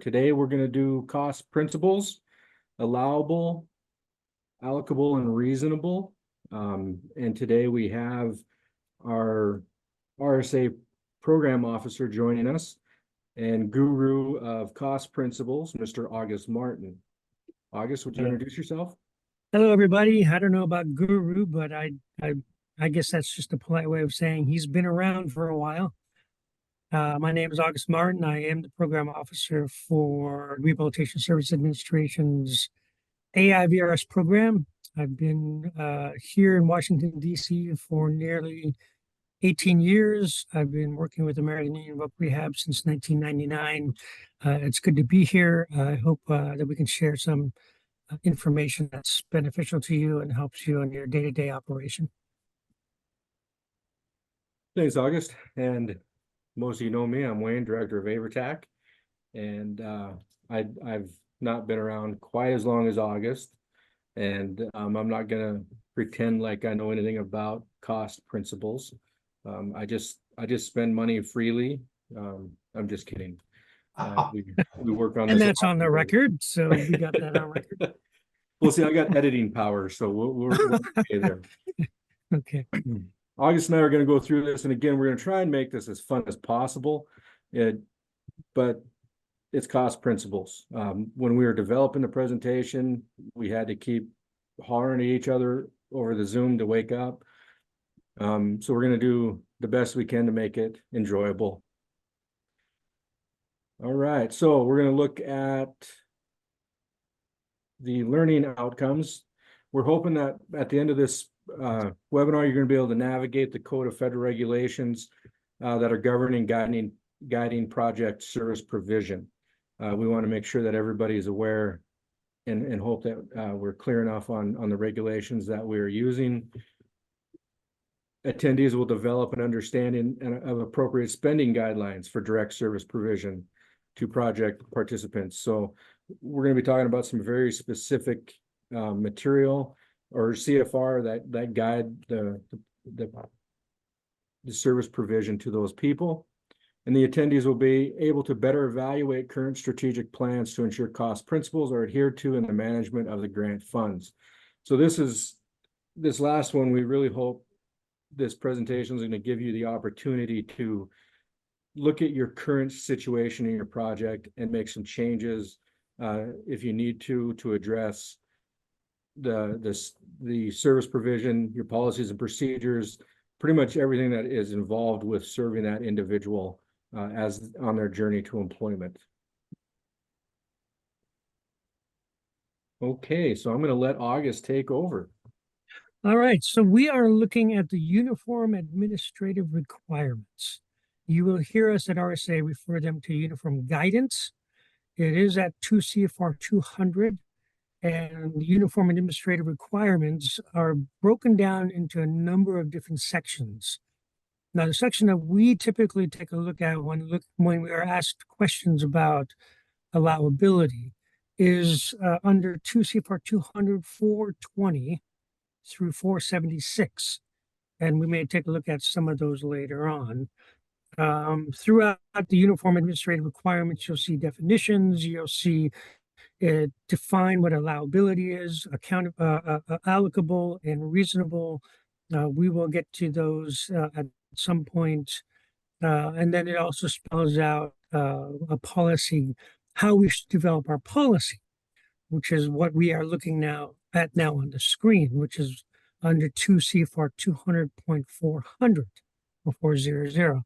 Today we're going to do cost principles, allowable, allocable, and reasonable. And today we have our RSA program officer joining us and guru of cost principles, Mr. August Martin. August, would you introduce yourself? Hello, everybody. I don't know about guru, but I guess that's just a polite way of saying he's been around for a while. My name is August Martin. I am the program officer for Rehabilitation Service Administration's AIVRS program. I've been here in Washington, D.C. for nearly 18 years. I've been working with American Indian Voc Rehab since 1999. It's good to be here. I hope that we can share some information that's beneficial to you and helps you in your day-to-day operation. Thanks, August. And most of you know me. I'm Wayne, director of AVRTAC, and I've not been around quite as long as August, and I'm not gonna pretend like I know anything about cost principles. I just spend money freely. I'm just kidding. We work on And this, that's on the record, so we got that on record. Well, see, I got editing power, so we're okay there. Okay. August and I are going to go through this, and again, we're going to try and make this as fun as possible. But it's cost principles. When we were developing the presentation, we had to keep hollering at each other over the Zoom to wake up. So we're going to do the best we can to make it enjoyable. All right, so we're going to look at the learning outcomes. We're hoping that at the end of this webinar, you're going to be able to navigate the Code of Federal Regulations that are governing guiding project service provision. We want to make sure that everybody is aware and hope that we're clear enough on the regulations that we're using. Attendees will develop an understanding of appropriate spending guidelines for direct service provision to project participants. So we're going to be talking about some very specific material or CFR that guide the service provision to those people. And the attendees will be able to better evaluate current strategic plans to ensure cost principles are adhered to in the management of the grant funds. So this last one, we really hope this presentation is going to give you the opportunity to look at your current situation in your project and make some changes if you need to address the service provision, your policies and procedures, pretty much everything that is involved with serving that individual as on their journey to employment. Okay, so I'm going to let August take over. All right, so we are looking at the Uniform Administrative Requirements. You will hear us at RSA refer them to Uniform Guidance. It is at 2 CFR 200. And the Uniform Administrative Requirements are broken down into a number of different sections. Now, the section that we typically take a look at when we are asked questions about allowability is under 2 CFR 200, 420 through 476. And we may take a look at some of those later on. Throughout the Uniform Administrative Requirements, you'll see definitions, you'll see define what allowability is, allocable and reasonable. We will get to those at some point. And then it also spells out a policy, how we should develop our policy, which is what we are looking at now on the screen, which is under 2 CFR 200.400 or 400.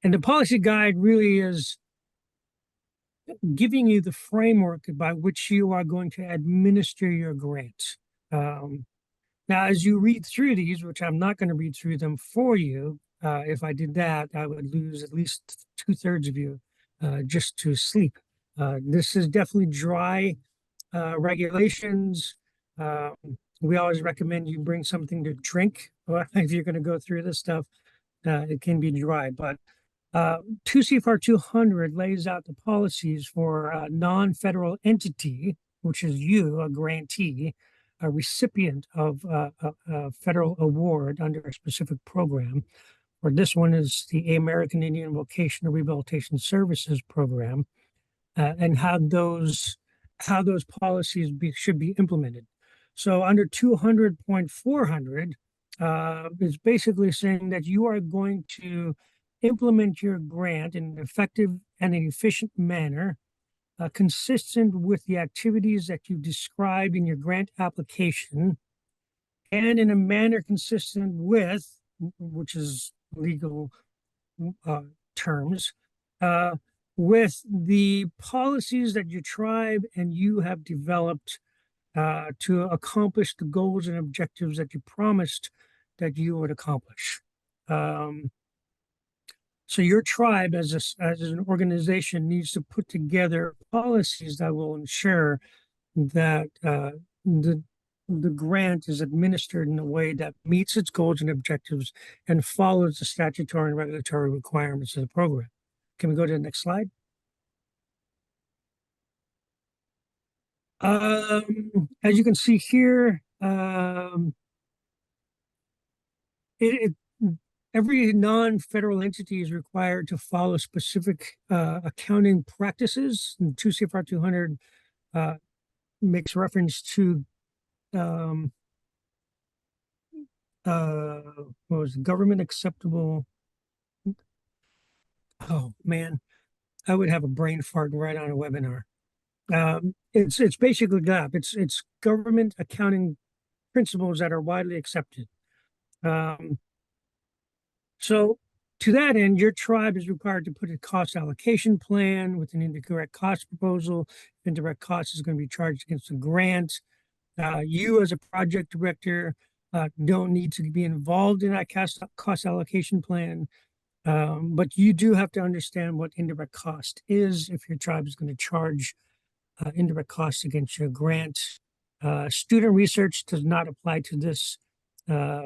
And the policy guide really is giving you the framework by which you are going to administer your grants. Now, as you read through these, which I'm not going to read through them for you, if I did that, I would lose at least 2/3 of you just to sleep. This is definitely dry regulations. We always recommend you bring something to drink if you're going to go through this stuff. It can be dry, but 2 CFR 200 lays out the policies for a non-federal entity, which is you, a grantee, a recipient of a federal award under a specific program. Or this one is the American Indian Vocational Rehabilitation Services Program. and how those policies should be implemented. So under 200.400, is basically saying that you are going to implement your grant in an effective and an efficient manner, consistent with the activities that you described in your grant application, and in a manner consistent with, which is legal terms, uh, with the policies that your tribe and you have developed to accomplish the goals and objectives that you promised that you would accomplish. So your tribe as an organization needs to put together policies that will ensure that the grant is administered in a way that meets its goals and objectives and follows the statutory and regulatory requirements of the program. Can we go to the next slide? As you can see here, every non-federal entity is required to follow specific accounting practices. And 2 CFR 200 makes reference to what was government acceptable. Oh man, I would have a brain fart right on a webinar. It's basically GAAP. It's government accounting principles that are widely accepted. So to that end, your tribe is required to put a cost allocation plan with an indirect cost proposal. Indirect cost is going to be charged against the grant. You as a project director don't need to be involved in that cost allocation plan. But you do have to understand what indirect cost is if your tribe is going to charge indirect costs against your grant. Student research does not apply to this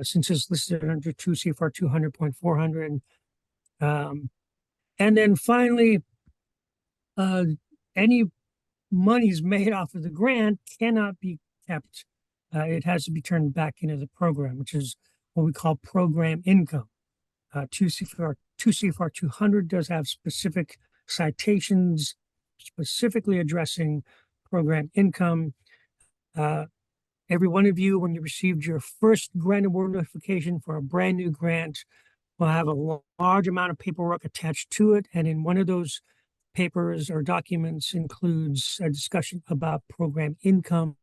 since it's listed under 2 CFR 200.400. And then finally, any monies made off of the grant cannot be kept. It has to be turned back into the program, which is what we call program income. 2 CFR 200 does have specific citations specifically addressing program income. Every one of you, when you received your first grant award notification for a brand new grant, will have a large amount of paperwork attached to it. And in one of those papers or documents includes a discussion about program income.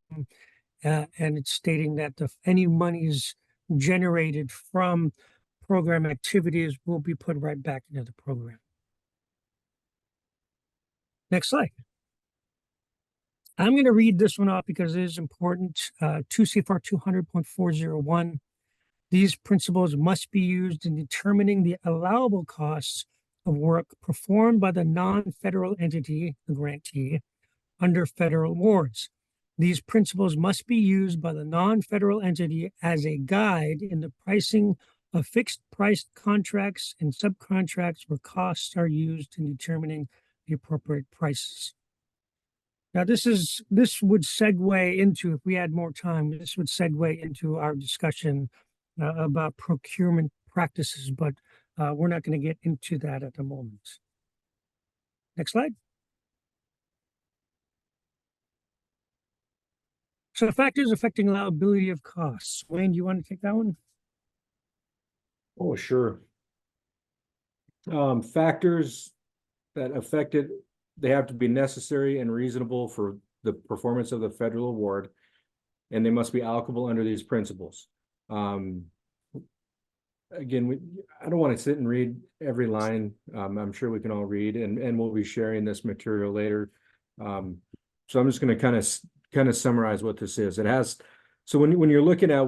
And it's stating that any monies generated from program activities will be put right back into the program. Next slide. I'm going to read this one off because it is important. 2 CFR 200.401. These principles must be used in determining the allowable costs of work performed by the non-federal entity, the grantee, under federal awards. These principles must be used by the non-federal entity as a guide in the pricing of fixed-price contracts and subcontracts where costs are used in determining the appropriate prices. Now, this would segue into, if we had more time, this would segue into our discussion about procurement practices, but we're not going to get into that at the moment. Next slide. So factors affecting allowability of costs. Wayne, do you want to take that one? Oh, sure. Factors that affect it, they have to be necessary and reasonable for the performance of the federal award, and they must be allocable under these principles. Again, I don't want to sit and read every line. I'm sure we can all read, and we'll be sharing this material later. So I'm just going to kind of summarize what this is. It has, so when you're looking at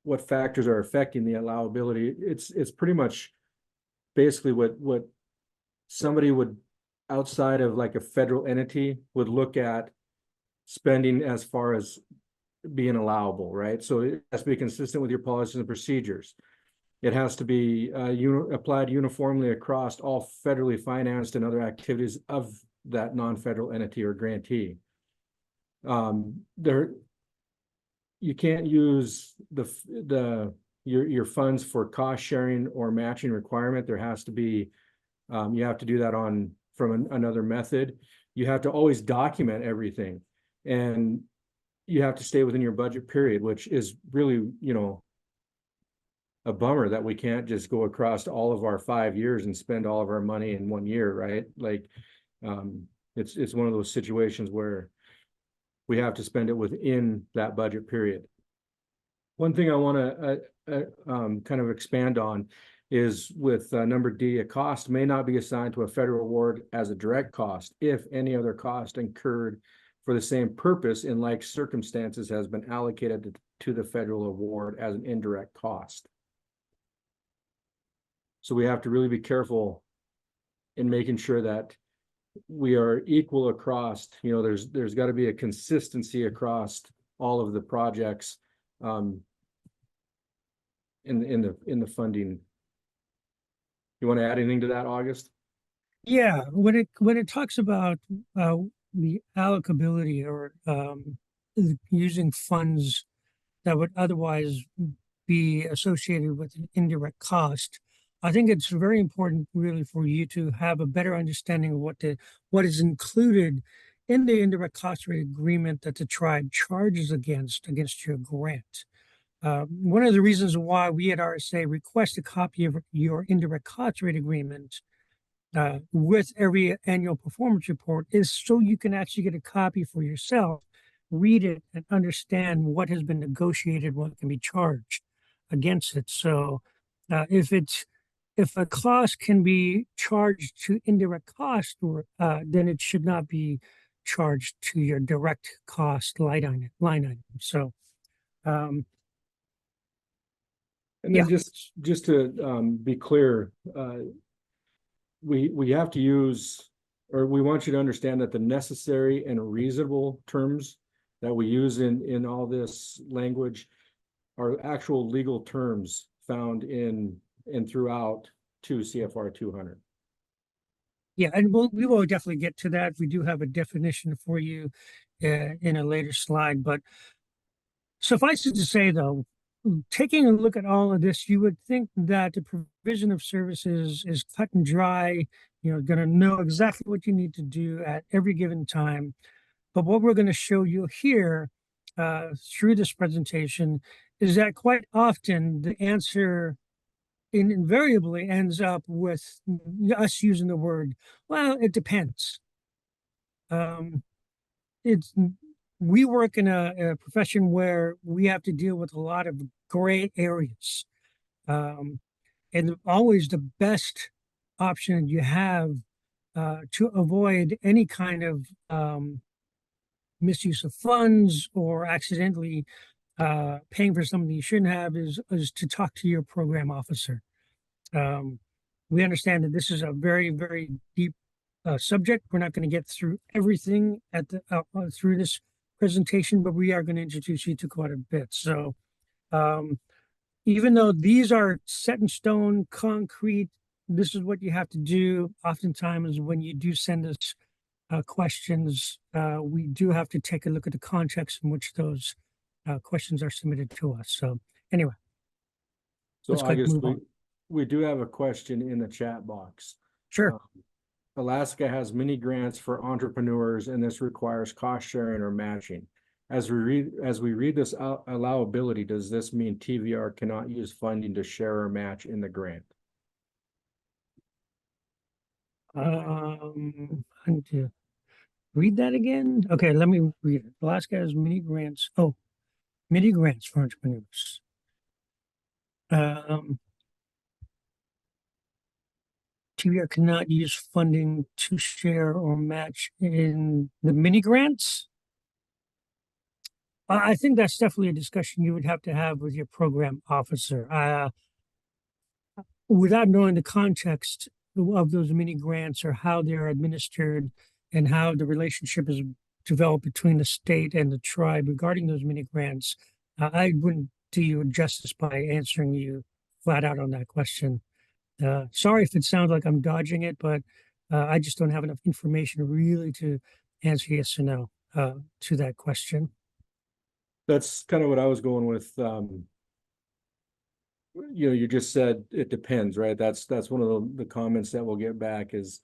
what factors are affecting the allowability, it's pretty much basically what somebody would, outside of like a federal entity, would look at spending as far as being allowable, right? So it has to be consistent with your policies and procedures. It has to be applied uniformly across all federally financed and other activities of that non-federal entity or grantee. You can't use your funds for cost sharing or matching requirement. There has to be, you have to do that on from another method, you have to always document everything. And you have to stay within your budget period, which is really, you know, a bummer that we can't just go across all of our 5 years and spend all of our money in 1 year, right? Like, it's one of those situations where we have to spend it within that budget period. One thing I want to kind of expand on is with number D, a cost may not be assigned to a federal award as a direct cost if any other cost incurred for the same purpose in like circumstances has been allocated to the federal award as an indirect cost. So we have to really be careful in making sure that we are equal across, you know, there's got to be a consistency across all of the projects in the funding. You want to add anything to that, August? Yeah, when it talks about the allocability or using funds that would otherwise be associated with an indirect cost, I think it's very important really for you to have a better understanding of what is included in the indirect cost rate agreement that the tribe charges against your grant. One of the reasons why we at RSA request a copy of your indirect cost rate agreement with every annual performance report is so you can actually get a copy for yourself, read it, and understand what has been negotiated, what can be charged against it. So if a cost can be charged to indirect cost, or then it should not be charged to your direct cost line item. So And then just to be clear, we have to use, or we want you to understand that the necessary and reasonable terms that we use in all this language are actual legal terms found in and throughout 2 CFR 200. Yeah, and we will definitely get to that. We do have a definition for you in a later slide, but suffice it to say, though, taking a look at all of this, you would think that the provision of services is cut and dry. You're going to know exactly what you need to do at every given time. But what we're going to show you here through this presentation is that quite often the answer invariably ends up with us using the word, well, it depends. We work in a profession where we have to deal with a lot of gray areas. And always the best option you have to avoid any kind of misuse of funds or accidentally paying for something you shouldn't have is to talk to your program officer. We understand that this is a very, very deep subject. We're not going to get through everything through this presentation, but we are going to introduce you to quite a bit. So even though these are set in stone, concrete, this is what you have to do. Oftentimes when you do send us questions, we do have to take a look at the context in which those questions are submitted to us. So anyway. So August, we do have a question in the chat box. Sure. Alaska has many grants for entrepreneurs, and this requires cost sharing or matching. As we read this allowability, does this mean TVR cannot use funding to share or match in the grant? I need to read that again. Okay, let me read it. Alaska has many grants. Oh, many grants for entrepreneurs. TVR cannot use funding to share or match in the mini grants. I think that's definitely a discussion you would have to have with your program officer. Without knowing the context of those mini grants or how they're administered and how the relationship is developed between the state and the tribe regarding those mini grants, I wouldn't do you justice by answering you flat out on that question. Sorry if it sounds like I'm dodging it, but I just don't have enough information really to answer yes or no to that question. That's kind of what I was going with. You just said it depends, right? That's one of the comments that we'll get back is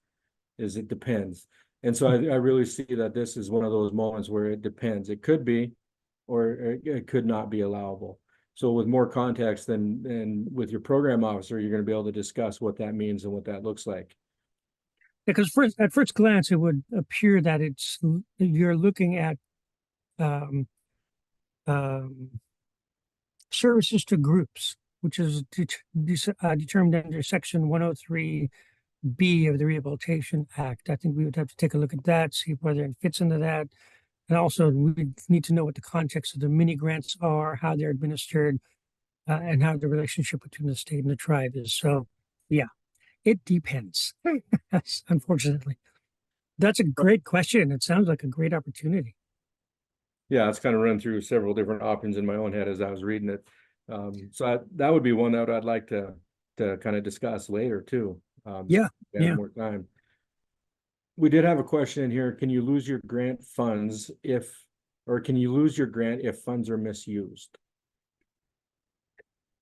is it depends. And so I really see that this is one of those moments where it depends. It could be, or it could not be allowable. So with more context than with your program officer, you're going to be able to discuss what that means and what that looks like. Because at first glance, it would appear that you're looking at um, um, services to groups, which is determined under Section 103B of the Rehabilitation Act. I think we would have to take a look at that, see whether it fits into that. And also, we need to know what the context of the mini grants are, how they're administered, and how the relationship between the state and the tribe is. So, yeah, it depends. Unfortunately, that's a great question. It sounds like a great opportunity. Yeah, it's kind of run through several different options in my own head as I was reading it. So that would be one that I'd like to kind of discuss later too. Yeah, yeah. More time. We did have a question in here. Can you lose your grant funds or can you lose your grant if funds are misused?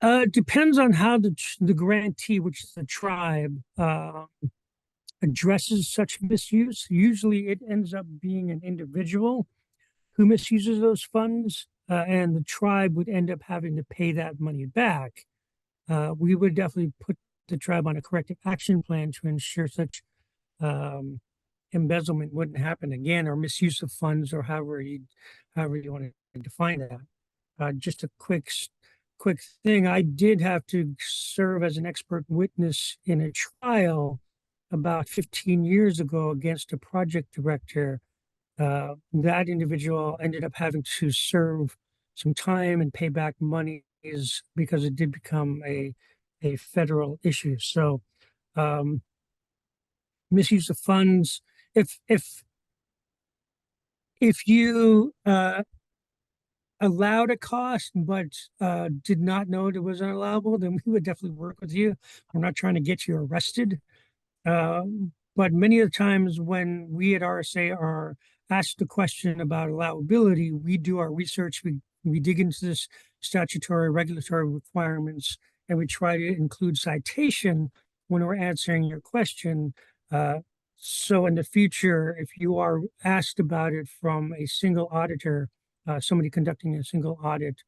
Depends on how the grantee, which is the tribe, addresses such misuse. Usually, it ends up being an individual who misuses those funds, and the tribe would end up having to pay that money back. We would definitely put the tribe on a corrective action plan to ensure such embezzlement wouldn't happen again, or misuse of funds, or however you want to define that. Just a quick thing. I did have to serve as an expert witness in a trial about 15 years ago against a project director. That individual ended up having to serve some time and pay back money because it did become a federal issue. So misuse of funds. If you allowed a cost but did not know it was unallowable, then we would definitely work with you. We're not trying to get you arrested. But many of the times when we at RSA are asked a question about allowability, we do our research, we dig into this statutory regulatory requirements, and we try to include citation when we're answering your question. So in the future, if you are asked about it from a single auditor, somebody conducting a single audit,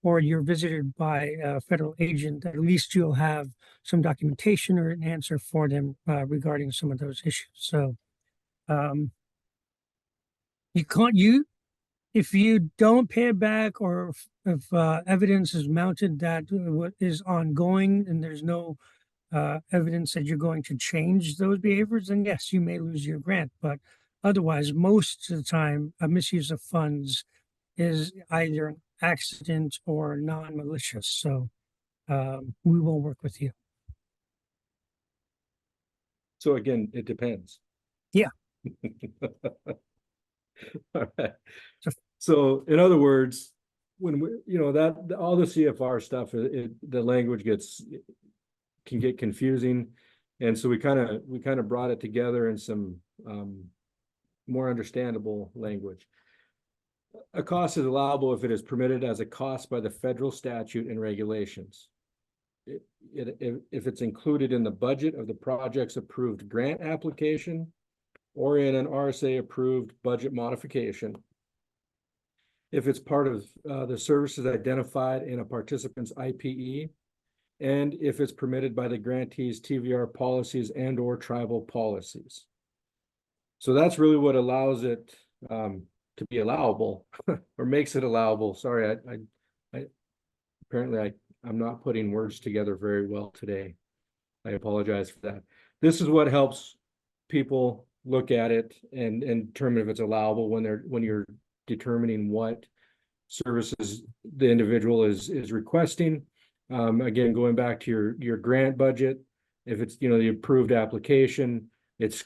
or you're visited by a federal agent, at least you'll have some documentation or an answer for them regarding some of those issues. So if you don't pay it back, or if evidence is mounted that is ongoing and there's no evidence that you're going to change those behaviors, then yes, you may lose your grant. But otherwise, most of the time, a misuse of funds is either an accident or non-malicious. So we will work with you. So again, it depends. Yeah. All right. So in other words, when that all the CFR stuff, the language can get confusing, and so we kind of brought it together in some more understandable language. A cost is allowable if it is permitted as a cost by the federal statute and regulations. If it's included in the budget of the project's approved grant application or in an RSA approved budget modification. If it's part of the services identified in a participant's IPE, and if it's permitted by the grantee's TVR policies and or tribal policies. So that's really what allows it to be allowable or makes it allowable. Sorry, I apparently I'm not putting words together very well today. I apologize for that. This is what helps people look at it and determine if it's allowable when you're determining what services the individual is requesting. Again, going back to your grant budget, if it's the approved application, it's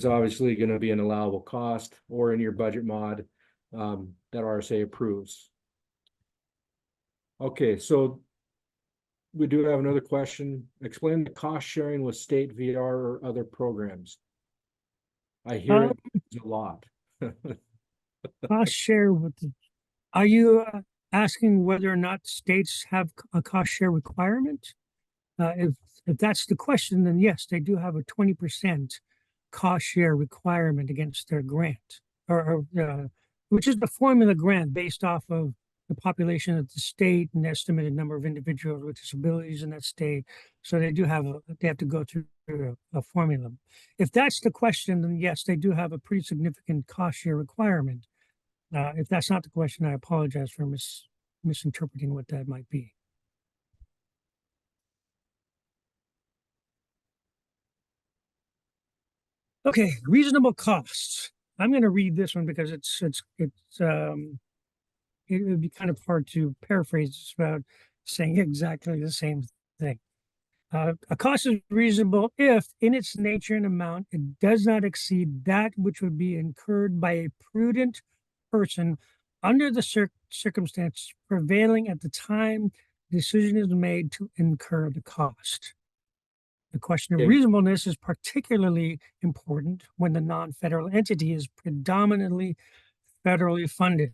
obviously going to be an allowable cost, or in your budget mod that RSA approves. Okay, so we do have another question. Explain the cost sharing with state VR or other programs. I hear it a lot. Cost share with are you asking whether or not states have a cost share requirement? If that's the question, then yes, they do have a 20% cost share requirement against their grant, which is the formula grant based off of the population of the state and estimated number of individuals with disabilities in that state. So they have to go through a formula. If that's the question, then yes, they do have a pretty significant cost share requirement. If that's not the question, I apologize for misinterpreting what that might be. Okay, reasonable costs. I'm going to read this one because it would be kind of hard to paraphrase without saying exactly the same thing. A cost is reasonable if, in its nature and amount, it does not exceed that which would be incurred by a prudent person under the circumstances prevailing at the time the decision is made to incur the cost. The question of Okay. reasonableness is particularly important when the non-federal entity is predominantly federally funded.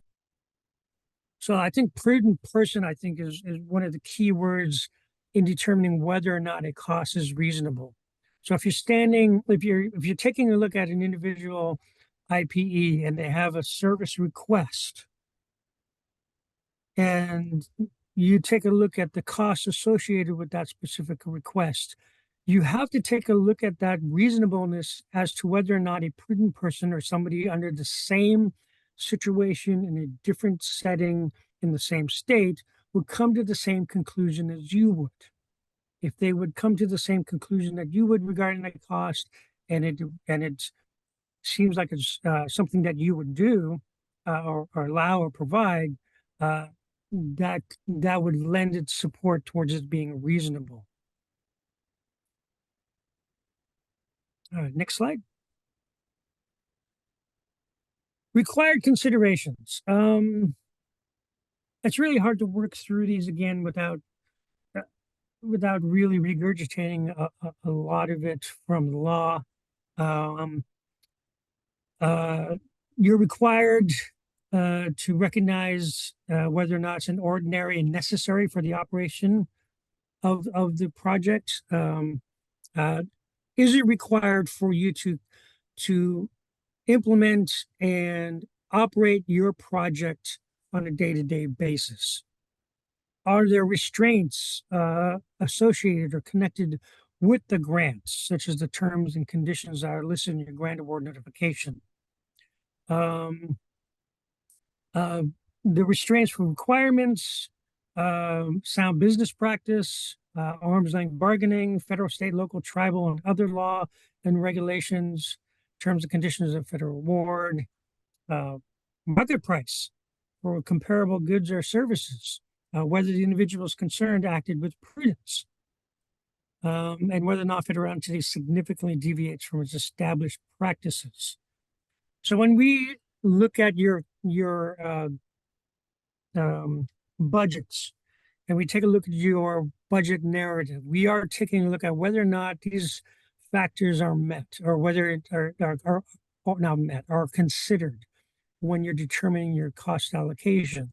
So I think prudent person, I think, is one of the key words in determining whether or not a cost is reasonable. So if you're taking a look at an individual IPE and they have a service request, and you take a look at the costs associated with that specific request, you have to take a look at that reasonableness as to whether or not a prudent person or somebody under the same situation in a different setting in the same state would come to the same conclusion as you would. If they would come to the same conclusion that you would regarding that cost, and it seems like it's something that you would do or allow or provide, that would lend its support towards it being reasonable. Next slide. Required considerations. It's really hard to work through these again without really regurgitating a lot of it from the law. You're required to recognize whether or not it's an ordinary and necessary for the operation of the project. Is it required for you to implement and operate your project on a day-to-day basis? Are there restraints associated or connected with the grants, such as the terms and conditions that are listed in your grant award notification? The restraints for requirements, sound business practice, arm's length bargaining, federal, state, local, tribal, and other law and regulations, terms and conditions of federal award, market price for comparable goods or services, whether the individuals concerned acted with prudence, and whether or not federal entity significantly deviates from its established practices. So when we look at your budgets, and we take a look at your budget narrative, we are taking a look at whether or not these factors are met, or whether it are not met, are considered when you're determining your cost allocation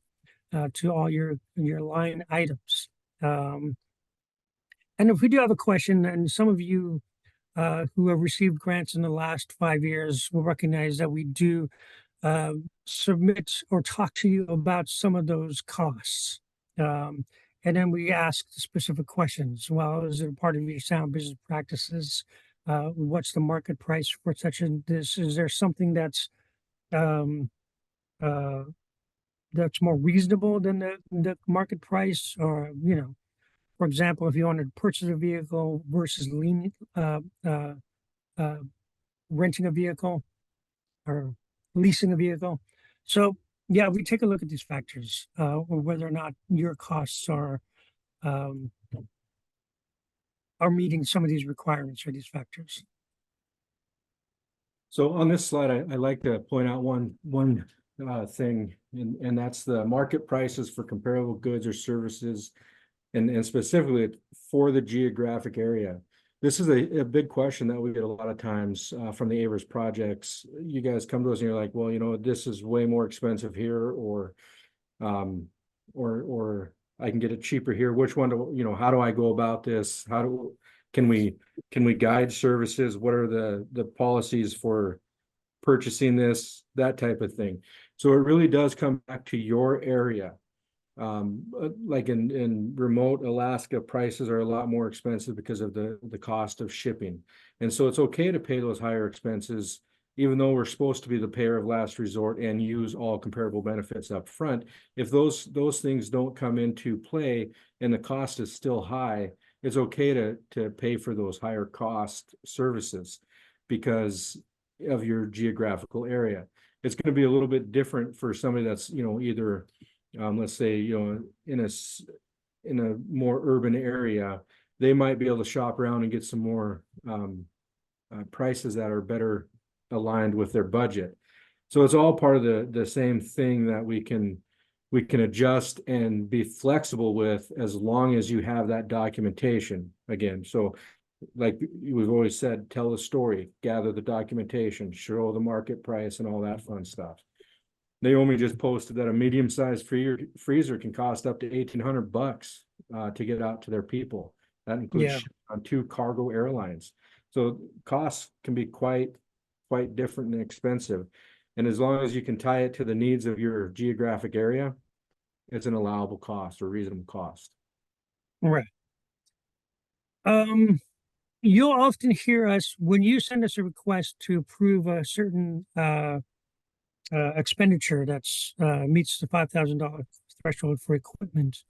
to all your line items. And if we do have a question, and some of you who have received grants in the last 5 years will recognize that we do submit or talk to you about some of those costs. And then we ask specific questions. Well, is it a part of your sound business practices? What's the market price for such as this? Is there something that's more reasonable than the market price? Or, for example, if you want to purchase a vehicle versus renting a vehicle or leasing a vehicle. So yeah, we take a look at these factors, or whether or not your costs are meeting some of these requirements or these factors. So on this slide, I like to point out one thing, and that's the market prices for comparable goods or services, and specifically for the geographic area. This is a big question that we get a lot of times from the Avers projects. You guys come to us and you're like, well, this is way more expensive here, or I can get it cheaper here. Which one how do I go about this? Can we guide services? What are the policies for purchasing this, that type of thing? So it really does come back to your area. Like in remote Alaska, prices are a lot more expensive because of the cost of shipping. And so it's okay to pay those higher expenses, even though we're supposed to be the payer of last resort and use all comparable benefits up front. If those things don't come into play and the cost is still high, it's okay to pay for those higher cost services because of your geographical area. It's going to be a little bit different for somebody that's, either let's say, in a more urban area, they might be able to shop around and get some more prices that are better aligned with their budget. So it's all part of the same thing that we can adjust and be flexible with, as long as you have that documentation again. So like we've always said, tell the story, gather the documentation, show the market price and all that fun stuff. Naomi just posted that a medium-sized freezer can cost up to $1,800 to get out to their people. That includes on 2 cargo airlines. So costs can be quite different and expensive. And as long as you can tie it to the needs of your geographic area, it's an allowable cost or reasonable cost. Right. You'll often hear us when you send us a request to approve a certain expenditure that's meets the $5,000 threshold for equipment.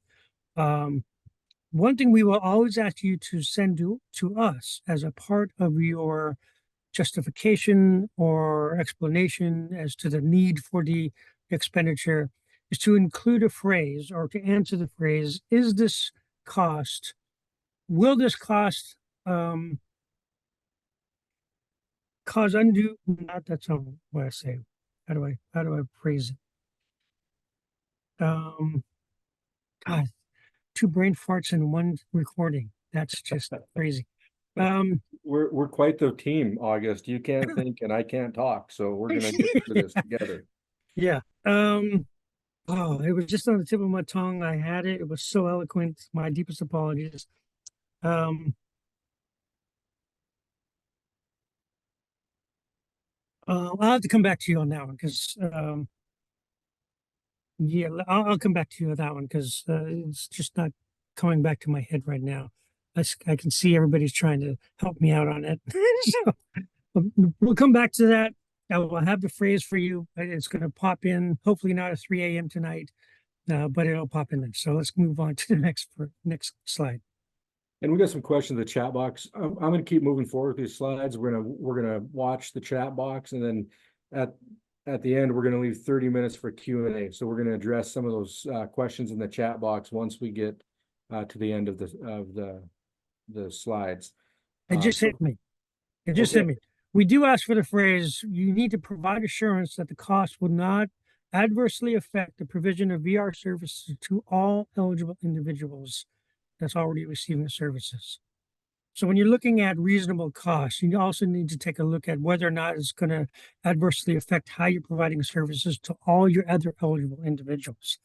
One thing we will always ask you to send to us as a part of your justification or explanation as to the need for the expenditure is to include a phrase or to answer the phrase, will this cost cause undue, that's not what I say. How do I phrase it? God, 2 brain farts in one recording. That's just crazy. We're quite the team, August. You can't think and I can't talk, so we're gonna get through this together. Yeah. Oh, it was just on the tip of my tongue. I had it. It was so eloquent. My deepest apologies. I'll have to come back to you on that one because, yeah, I'll come back to you on that one because it's just not coming back to my head right now. I can see everybody's trying to help me out on it. So we'll come back to that. I will have the phrase for you. It's going to pop in, hopefully not at 3 a.m. tonight, but it'll pop in there. So let's move on to the next slide. And we got some questions in the chat box. I'm going to keep moving forward with these slides. We're gonna watch the chat box, and then at the end we're going to leave 30 minutes for Q&A. So we're going to address some of those questions in the chat box once we get to the end of the slides. It just hit me. It just hit me. We do ask for the phrase, you need to provide assurance that the cost will not adversely affect the provision of VR services to all eligible individuals that's already receiving the services. So when you're looking at reasonable costs, you also need to take a look at whether or not it's going to adversely affect how you're providing services to all your other eligible individuals.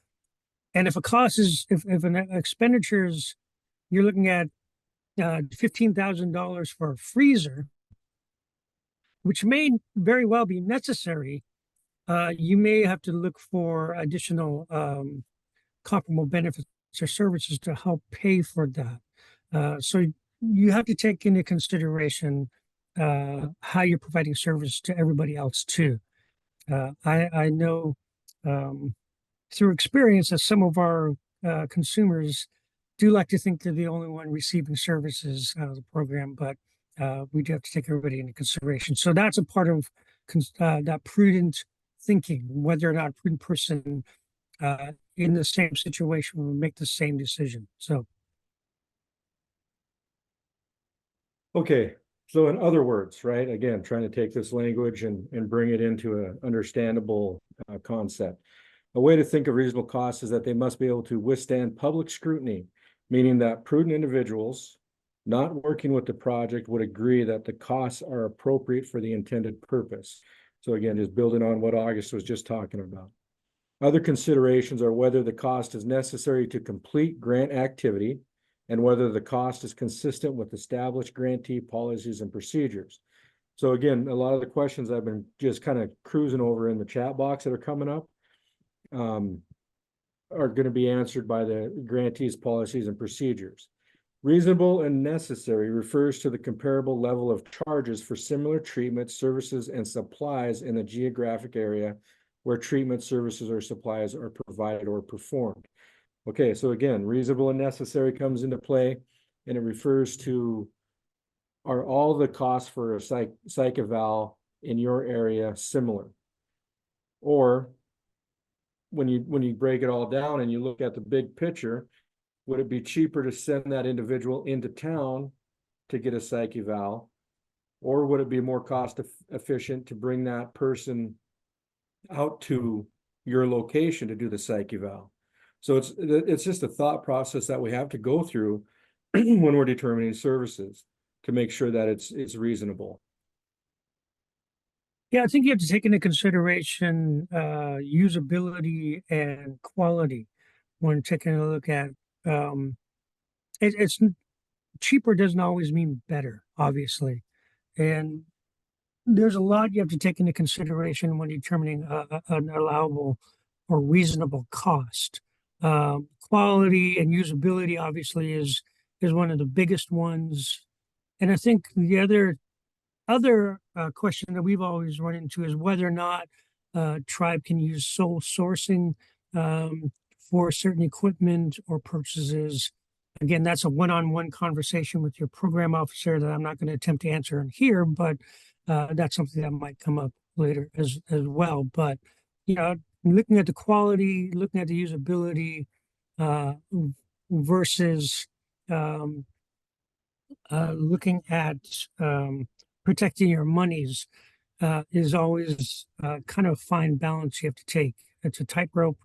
And if a cost is, if an expenditure is, you're looking at $15,000 for a freezer, which may very well be necessary, you may have to look for additional comparable benefits or services to help pay for that. So you have to take into consideration how you're providing service to everybody else too. I know through experience that some of our consumers do like to think they're the only one receiving services out of the program, but we do have to take everybody into consideration. So that's a part of that prudent thinking, whether or not a prudent person in the same situation will make the same decision. So. Okay. So in other words, right, again, trying to take this language and bring it into an understandable concept. A way to think of reasonable costs is that they must be able to withstand public scrutiny, meaning that prudent individuals not working with the project would agree that the costs are appropriate for the intended purpose. So again, just building on what August was just talking about. Other considerations are whether the cost is necessary to complete grant activity and whether the cost is consistent with established grantee policies and procedures. So again, a lot of the questions I've been just kind of cruising over in the chat box that are coming up are going to be answered by the grantee's policies and procedures. Reasonable and necessary refers to the comparable level of charges for similar treatments, services, and supplies in the geographic area where treatment services or supplies are provided or performed. Okay, so again, reasonable and necessary comes into play, and it refers to, are all the costs for a psych eval in your area similar? Or when you break it all down and you look at the big picture, would it be cheaper to send that individual into town to get a psych eval? Or would it be more cost efficient to bring that person out to your location to do the psych eval? So it's just a thought process that we have to go through when we're determining services to make sure that it's reasonable. Yeah, I think you have to take into consideration usability and quality when taking a look at it's cheaper doesn't always mean better, obviously. And there's a lot you have to take into consideration when determining an allowable or reasonable cost. Quality and usability obviously is one of the biggest ones. And I think the other question that we've always run into is whether or not tribe can use sole sourcing for certain equipment or purchases. Again, that's a one-on-one conversation with your program officer that I'm not going to attempt to answer in here, but that's something that might come up later as well. But you know, looking at the quality, looking at the usability versus looking at protecting your monies is always kind of a fine balance you have to take. It's a tightrope.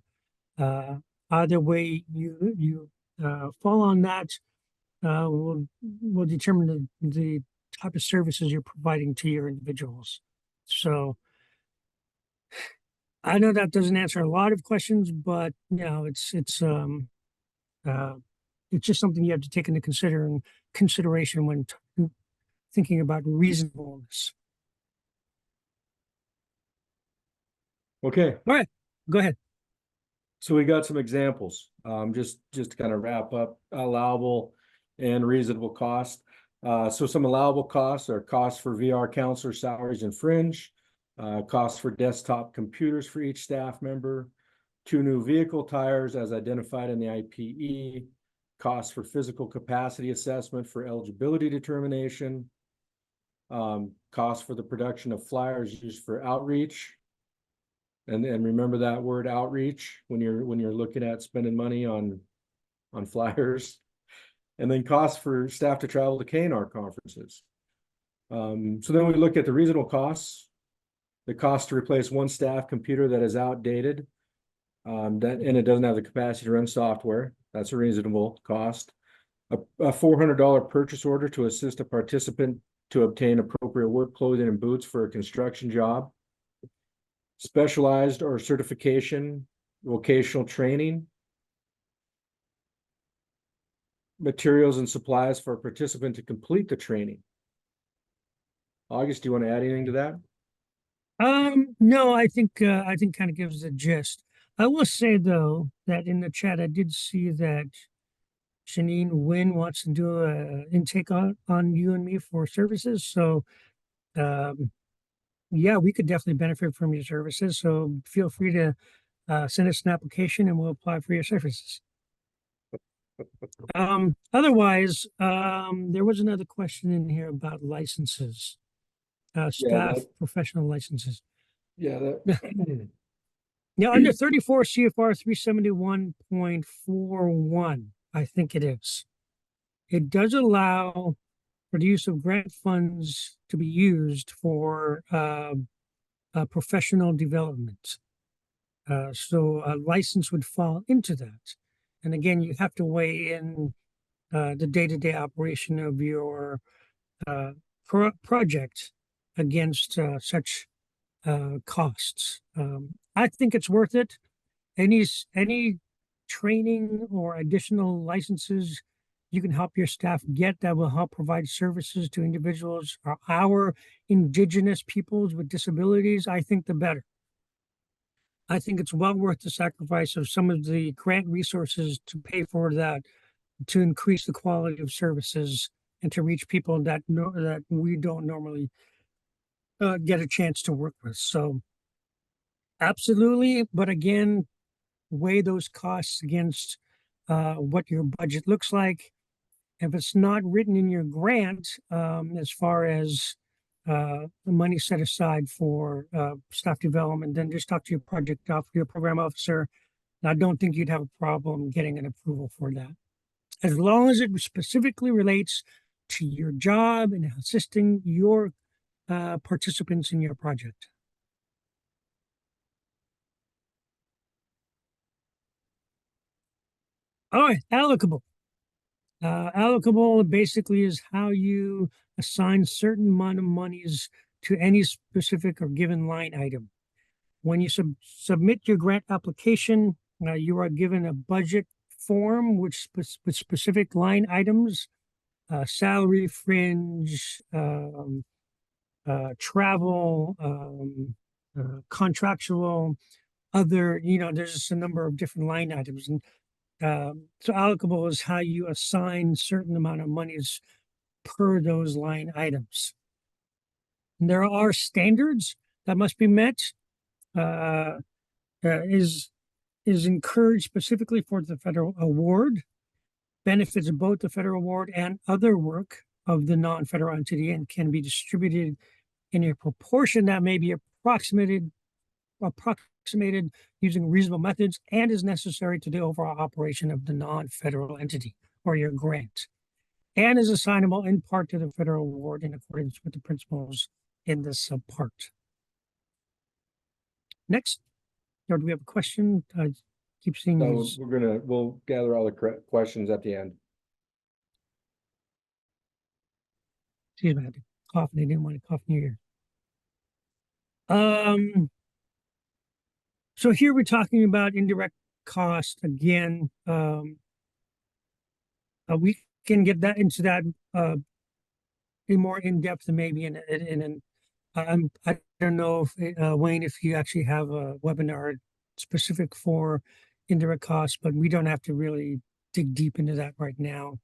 Either way you fall on that will determine the type of services you're providing to your individuals. So I know that doesn't answer a lot of questions, but you know, it's just something you have to take into consideration when thinking about reasonableness. Okay. All right, go ahead. So we got some examples, just to kind of wrap up allowable and reasonable cost. So some allowable costs are costs for VR counselor salaries and fringe, costs for desktop computers for each staff member, 2 new vehicle tires as identified in the IPE, costs for physical capacity assessment for eligibility determination, costs for the production of flyers used for outreach. And remember that word outreach when you're looking at spending money on flyers, and then costs for staff to travel to KNR conferences. So then we look at the reasonable costs, the cost to replace one staff computer that is outdated, and it doesn't have the capacity to run software. That's a reasonable cost. A $400 purchase order to assist a participant to obtain appropriate work clothing and boots for a construction job. Specialized or certification, vocational training, materials and supplies for a participant to complete the training. August, do you want to add anything to that? No, I think kind of gives the gist. I will say though that in the chat I did see that Janine Wynn wants to do a intake on you and me for services. So yeah, we could definitely benefit from your services. So feel free to send us an application and we'll apply for your services. Otherwise, there was another question in here about licenses, staff professional licenses. Yeah. Now, under 34 CFR 371.41, I think it is. It does allow for the use of grant funds to be used for professional development. So a license would fall into that. And again, you have to weigh in the day-to-day operation of your project against such costs. I think it's worth it. Any training or additional licenses you can help your staff get that will help provide services to individuals or our indigenous peoples with disabilities, I think the better. I think it's well worth the sacrifice of some of the grant resources to pay for that, to increase the quality of services and to reach people that that we don't normally get a chance to work with. So absolutely, but again, weigh those costs against what your budget looks like. If it's not written in your grant, as far as the money set aside for staff development, then just talk to your your program officer. I don't think you'd have a problem getting an approval for that, as long as it specifically relates to your job and assisting your participants in your project. All right, allocable. Allocable basically is how you assign certain amount of monies to any specific or given line item. When you submit your grant application, you are given a budget form with specific line items, salary, fringe, travel, contractual, other, there's just a number of different line items. And so allocable is how you assign certain amount of monies per those line items. And there are standards that must be met. Is encouraged specifically for the federal award, benefits both the federal award and other work of the non-federal entity, and can be distributed in a proportion that may be approximated using reasonable methods and is necessary to the overall operation of the non-federal entity or your grant, and is assignable in part to the federal award in accordance with the principles in this subpart. Next, or do we have a question? I keep seeing So these. we'll gather all the questions at the end. Excuse me, I had to cough and I didn't want to cough in your ear. So here we're talking about indirect cost again. We can get that into that in more in depth, maybe I don't know if Wayne, if you actually have a webinar specific for indirect costs, but we don't have to really dig deep into that right now.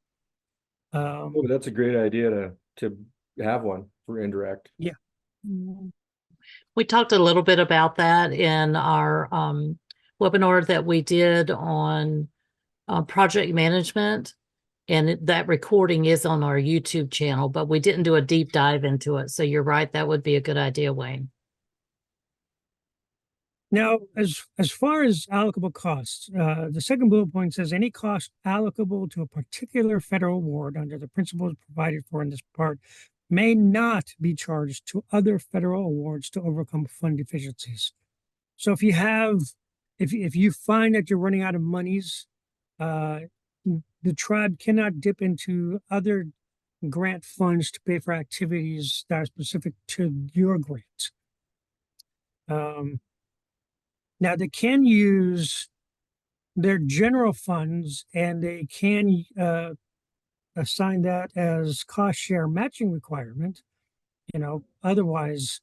Oh, that's a great idea to have one for indirect. Yeah. We talked a little bit about that in our webinar that we did on project management. And that recording is on our YouTube channel, but we didn't do a deep dive into it. So you're right, that would be a good idea, Wayne. Now, as far as allocable costs, the second bullet point says any cost allocable to a particular federal award under the principles provided for in this part may not be charged to other federal awards to overcome fund deficiencies. So if you find that you're running out of monies, the tribe cannot dip into other grant funds to pay for activities that are specific to your grant. Now they can use their general funds and they can assign that as cost share matching requirement. Otherwise,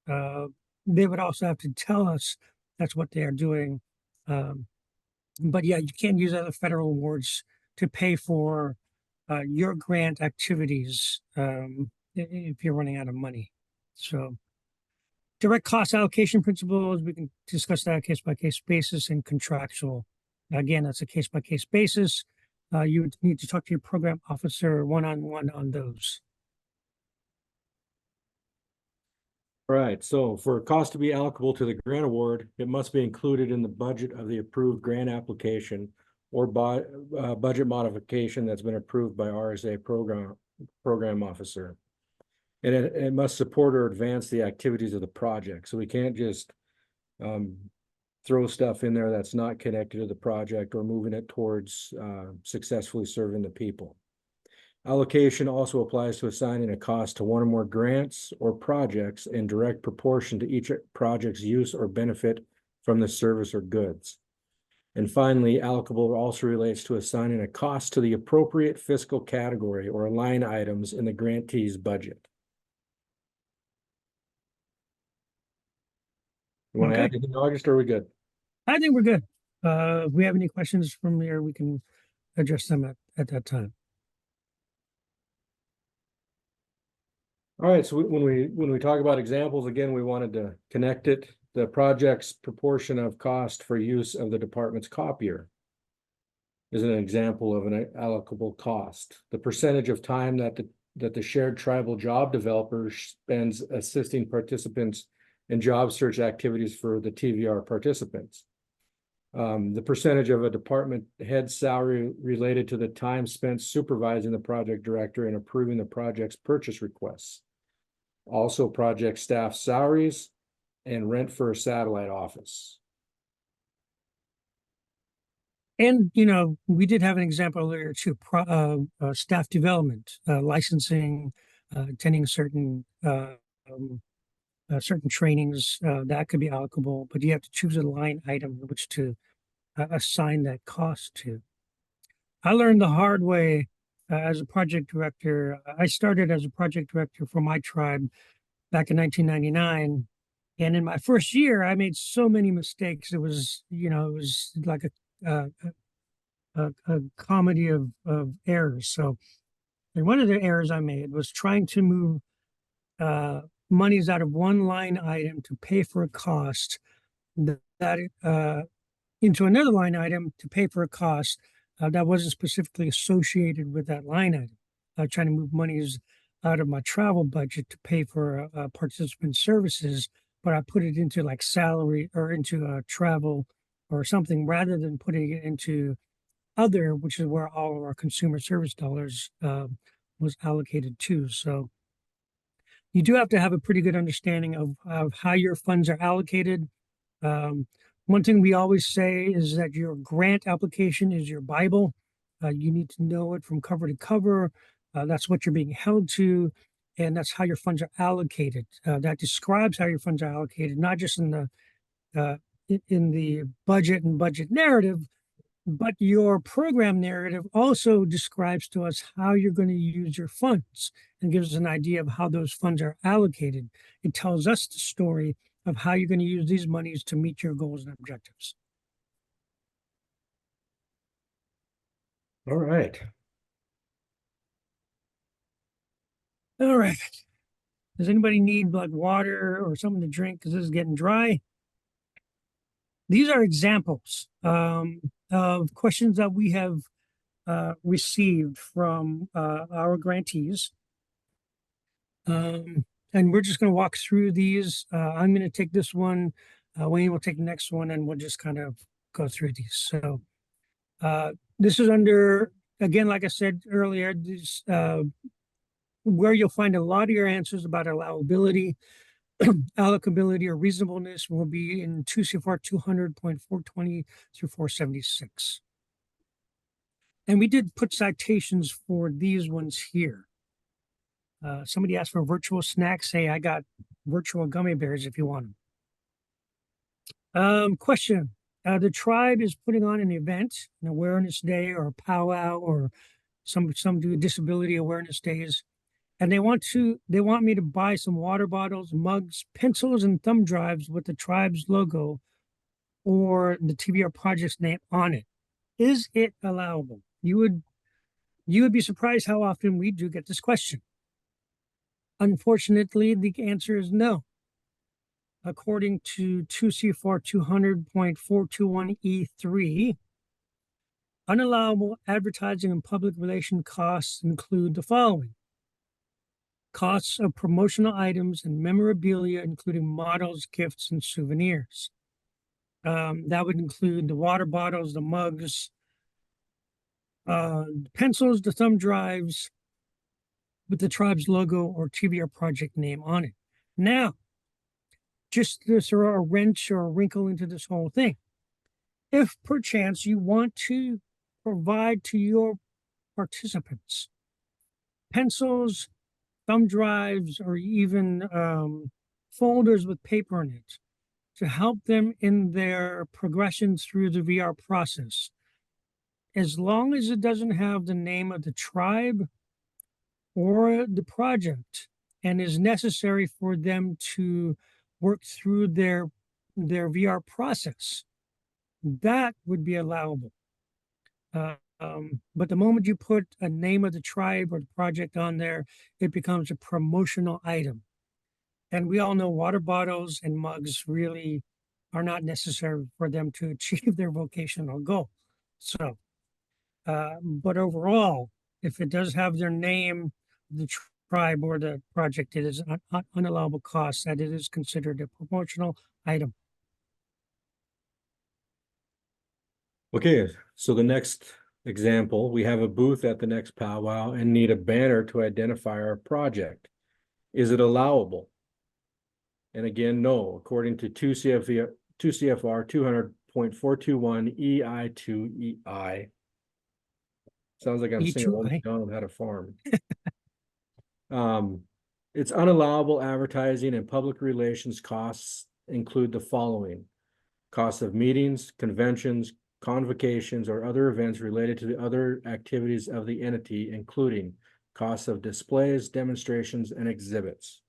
they would also have to tell us that's what they are doing. But yeah, you can't use other federal awards to pay for your grant activities if you're running out of money. So direct cost allocation principles, we can discuss that case by case basis, and contractual. Again, that's a case by case basis. You would need to talk to your program officer one-on-one on those. Right, so for a cost to be allocable to the grant award, it must be included in the budget of the approved grant application or by budget modification that's been approved by RSA program officer. And it must support or advance the activities of the project. So we can't just throw stuff in there that's not connected to the project or moving it towards successfully serving the people. Allocation also applies to assigning a cost to one or more grants or projects in direct proportion to each project's use or benefit from the service or goods. And finally, allocable also relates to assigning a cost to the appropriate fiscal category or line items in the grantee's budget. You want to Okay. add anything, August, or are we good? I think we're good. If we have any questions from there, we can address them at that time. All right, so when we talk about examples, again, we wanted to connect it, the project's proportion of cost for use of the department's copier is an example of an allocable cost. The percentage of time that the shared tribal job developer spends assisting participants in job search activities for the TVR participants. The percentage of a department head salary related to the time spent supervising the project director and approving the project's purchase requests. Also project staff salaries and rent for a satellite office. And, you know, we did have an example earlier too, staff development, licensing, attending certain trainings, that could be allocable, but you have to choose a line item which to assign that cost to. I learned the hard way as a project director. I started as a project director for my tribe back in 1999. And in my first year, I made so many mistakes. It was, you know, it was like a comedy of errors. So, and one of the errors I made was trying to move monies out of one line item to pay for a cost that into another line item to pay for a cost that wasn't specifically associated with that line item. Trying to move monies out of my travel budget to pay for participant services, but I put it into like salary or into travel or something rather than putting it into other, which is where all of our consumer service dollars was allocated to. So you do have to have a pretty good understanding of how your funds are allocated. One thing we always say is that your grant application is your Bible. You need to know it from cover to cover. That's what you're being held to, and that's how your funds are allocated. That describes how your funds are allocated, not just in the budget and budget narrative, but your program narrative also describes to us how you're going to use your funds and gives us an idea of how those funds are allocated. It tells us the story of how you're going to use these monies to meet your goals and objectives. All right. All right. Does anybody need like water or something to drink because this is getting dry? These are examples of questions that we have received from our grantees. And we're just going to walk through these. I'm going to take this one. Wayne will take the next one, and we'll just kind of go through these. So this is under, again, like I said earlier, this, where you'll find a lot of your answers about allowability, allocability, or reasonableness will be in 2 CFR 200.420 through 476. And we did put citations for these ones here. Somebody asked for virtual snacks. Hey, I got virtual gummy bears if you want them. Question. The tribe is putting on an event, an awareness day or a powwow, or some do disability awareness days. And they want me to buy some water bottles, mugs, pencils, and thumb drives with the tribe's logo or the TVR project's name on it. Is it allowable? You would be surprised how often we do get this question. Unfortunately, the answer is no. According to 2 CFR 200.421E3, unallowable advertising and public relation costs include the following: costs of promotional items and memorabilia, including models, gifts, and souvenirs. That would include the water bottles, the mugs, the pencils, the thumb drives with the tribe's logo or TVR project name on it. Now, just to throw a wrench or a wrinkle into this whole thing, if perchance you want to provide to your participants pencils, thumb drives, or even folders with paper in it, to help them in their progression through the VR process. As long as it doesn't have the name of the tribe or the project and is necessary for them to work through their VR process, that would be allowable. But the moment you put a name of the tribe or the project on there, it becomes a promotional item. And we all know water bottles and mugs really are not necessary for them to achieve their vocational goal. So, but overall, if it does have their name, the tribe or the project, it is an unallowable cost that it is considered a promotional item. Okay, so the next example, we have a booth at the next powwow and need a banner to identify our project. Is it allowable? And again, no, according to 2 CFR 200.421 EI2EI. Sounds like I'm singing Old E2I. MacDonald Had a Farm. It's unallowable advertising and public relations costs include the following: costs of meetings, conventions, convocations, or other events related to the other activities of the entity, including costs of displays, demonstrations, and exhibits.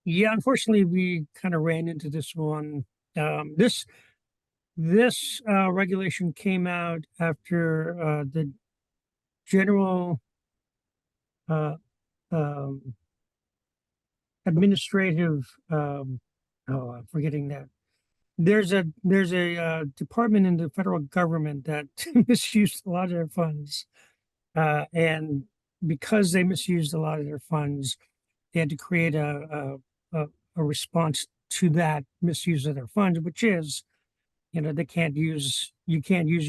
Yeah, unfortunately, we kind of ran into this one. This regulation came out after the general administrative oh, I'm forgetting that. There's a department in the federal government that misused a lot of their funds, and because they misused a lot of their funds, they had to create a response to that misuse of their funds, which is, you know, you can't use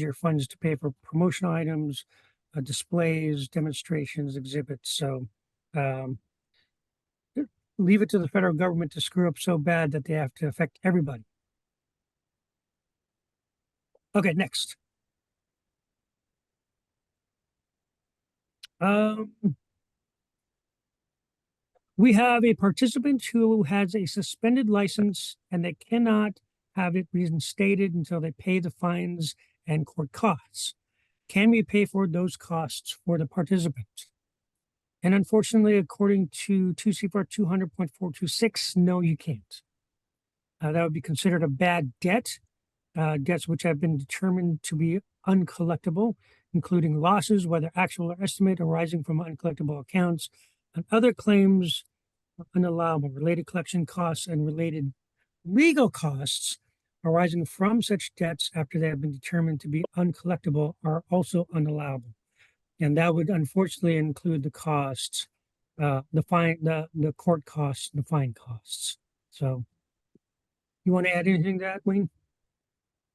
your funds to pay for promotional items, displays, demonstrations, exhibits. So leave it to the federal government to screw up so bad that they have to affect everybody. Okay, next. We have a participant who has a suspended license and they cannot have it reinstated until they pay the fines and court costs. Can we pay for those costs for the participant? And unfortunately, according to 2 CFR 200.426, no, you can't. That would be considered a bad debt. Debts which have been determined to be uncollectible, including losses, whether actual or estimate, arising from uncollectible accounts, and other claims unallowable. Related collection costs and related legal costs arising from such debts after they have been determined to be uncollectible are also unallowable. And that would unfortunately include the costs, the court costs, the fine costs. So you want to add anything to that, Wayne?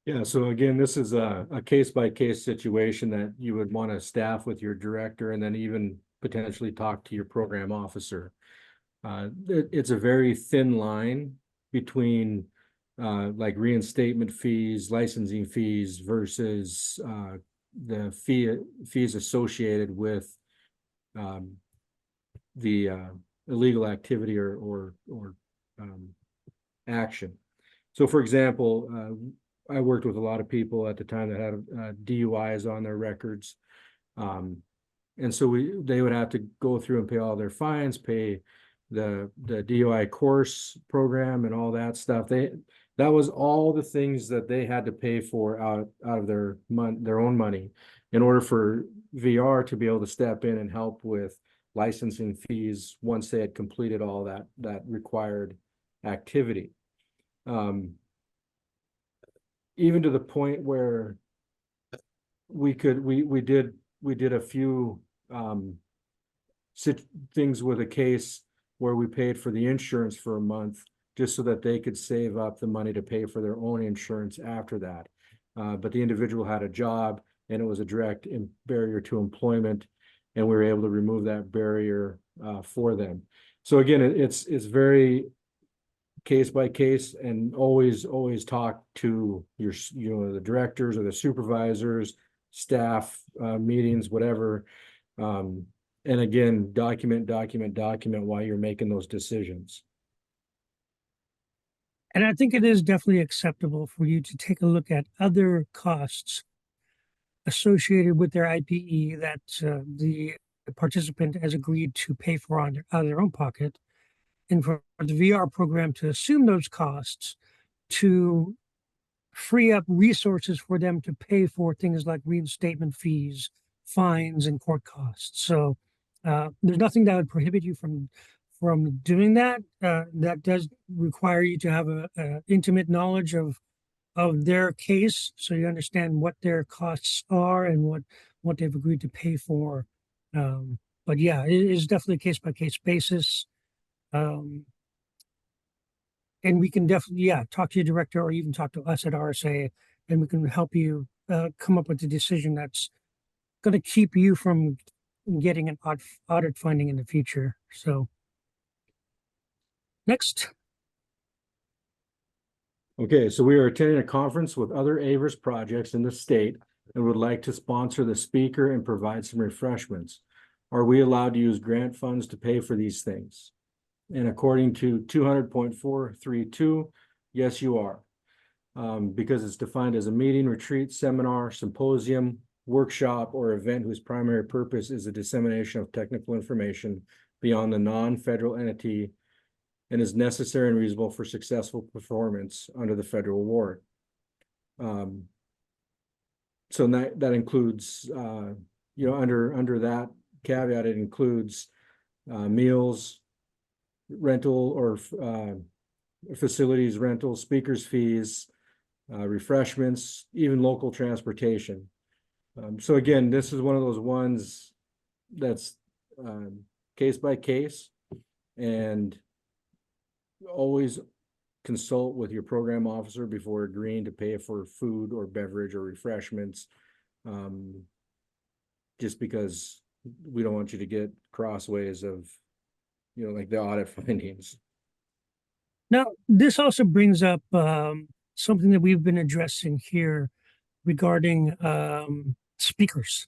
Yeah, so again, this is a case-by-case situation that you would want to staff with your director and then even potentially talk to your program officer. It's a very thin line between like reinstatement fees, licensing fees versus the fees associated with the illegal activity or action. So for example, I worked with a lot of people at the time that had DUIs on their records. And so they would have to go through and pay all their fines, pay the DUI course program and all that stuff. That was all the things that they had to pay for out of their own money in order for VR to be able to step in and help with licensing fees once they had completed all that required activity. Even to the point where we did a few things with a case where we paid for the insurance for a month just so that they could save up the money to pay for their own insurance after that. But the individual had a job and it was a direct barrier to employment, and we were able to remove that barrier for them. So again, it's very case by case, and always talk to the directors or the supervisors, staff, meetings, whatever. And again, document while you're making those decisions. And I think it is definitely acceptable for you to take a look at other costs associated with their IPE that the participant has agreed to pay for out of their own pocket, and for the VR program to assume those costs to free up resources for them to pay for things like reinstatement fees, fines, and court costs. So there's nothing that would prohibit you from doing that. That does require you to have a intimate knowledge of their case, so you understand what their costs are and what they've agreed to pay for. But yeah, it is definitely a case by case basis. And we can definitely, yeah, talk to your director or even talk to us at RSA, and we can help you come up with a decision that's going to keep you from getting an audit finding in the future. So next. Okay, so we are attending a conference with other Avers projects in the state and would like to sponsor the speaker and provide some refreshments. Are we allowed to use grant funds to pay for these things? And according to 200.432, yes, you are. Because it's defined as a meeting, retreat, seminar, symposium, workshop, or event whose primary purpose is the dissemination of technical information beyond the non-federal entity and is necessary and reasonable for successful performance under the federal award. So that includes, under that caveat, it includes meals, rental or facilities rental, speakers fees, refreshments, even local transportation. So again, this is one of those ones that's case by case, and always consult with your program officer before agreeing to pay for food or beverage or refreshments. Just because we don't want you to get crossways of, like the audit findings. Now, this also brings up something that we've been addressing here regarding speakers.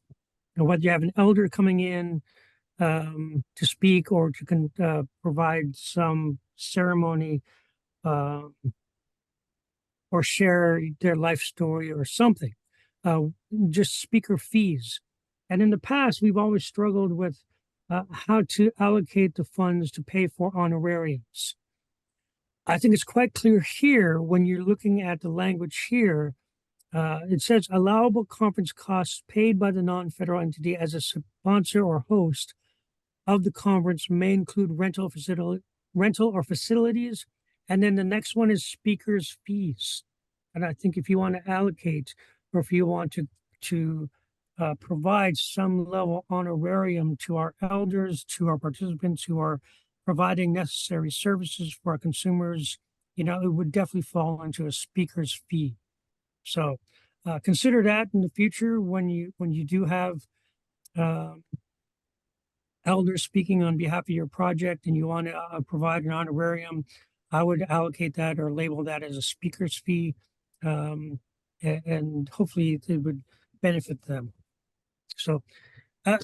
Whether you have an elder coming in to speak or to provide some ceremony or share their life story or something, just speaker fees. And in the past, we've always struggled with how to allocate the funds to pay for honorariums. I think it's quite clear here when you're looking at the language here. It says allowable conference costs paid by the non-federal entity as a sponsor or host of the conference may include rental or facilities. And then the next one is speakers fees. And I think if you want to allocate, or if you want to provide some level honorarium to our elders, to our participants who are providing necessary services for our consumers, it would definitely fall into a speaker's fee. So consider that in the future when you do have elders speaking on behalf of your project and you want to provide an honorarium. I would allocate that or label that as a speaker's fee, and hopefully it would benefit them. So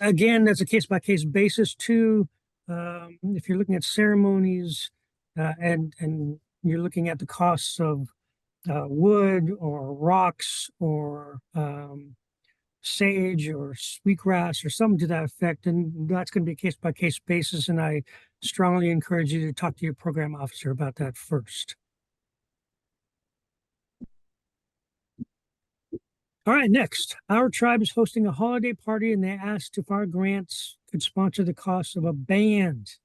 again, that's a case by case basis too. If you're looking at ceremonies and you're looking at the costs of wood or rocks or sage or sweetgrass or something to that effect, and that's going to be a case by case basis. And I strongly encourage you to talk to your program officer about that first. All right, next, our tribe is hosting a holiday party and they asked if our grants could sponsor the cost of a band.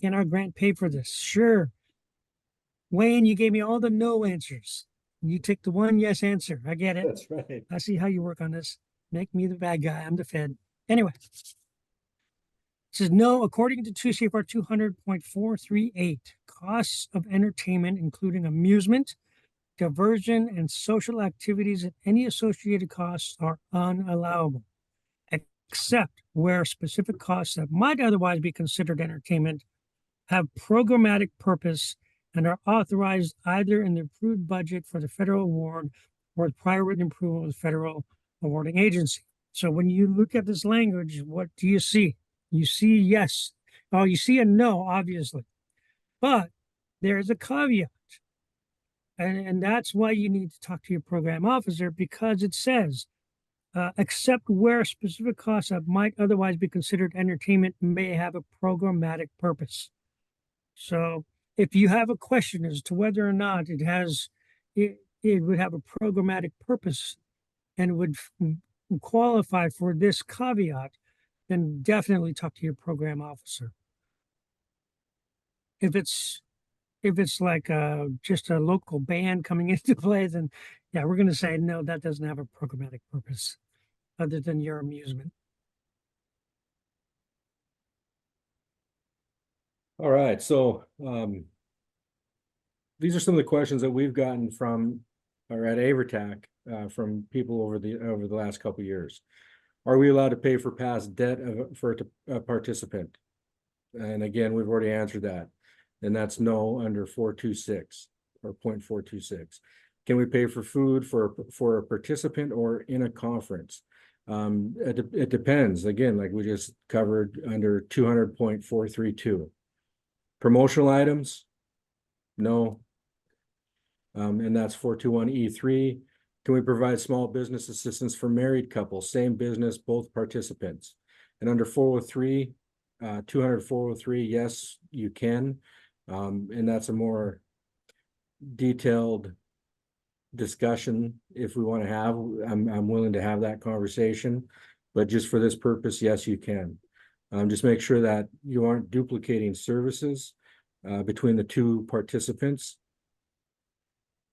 Can our grant pay for this? Sure. Wayne, you gave me all the no answers. You take the one yes answer. I get it. That's right. I see how you work on this. Make me the bad guy. I'm the Fed. Anyway, it says no, according to 2 CFR 200.438, costs of entertainment, including amusement, diversion, and social activities and any associated costs are unallowable, except where specific costs that might otherwise be considered entertainment have programmatic purpose and are authorized either in the approved budget for the federal award or with prior written approval of the federal awarding agency. So when you look at this language, what do you see? You see yes. Oh, you see a no, obviously. But there's a caveat. And that's why you need to talk to your program officer, because it says, except where specific costs that might otherwise be considered entertainment may have a programmatic purpose. So if you have a question as to whether or not it would have a programmatic purpose and would qualify for this caveat, then definitely talk to your program officer. If it's like just a local band coming into play, then yeah, we're going to say no, that doesn't have a programmatic purpose other than your amusement. All right, so these are some of the questions that we've gotten from or at Avertac from people over the last couple of years. Are we allowed to pay for past debt for a participant? And again, we've already answered that. And that's no under 426 or 0.426. Can we pay for food for a participant or in a conference? It depends. Again, like we just covered under 200.432. Promotional items? No. And that's 421E3. Can we provide small business assistance for married couples, same business, both participants? And under 403, 403, yes, you can. And that's a more detailed discussion if we want to have. I'm willing to have that conversation, but just for this purpose, yes, you can. Just make sure that you aren't duplicating services between the two participants.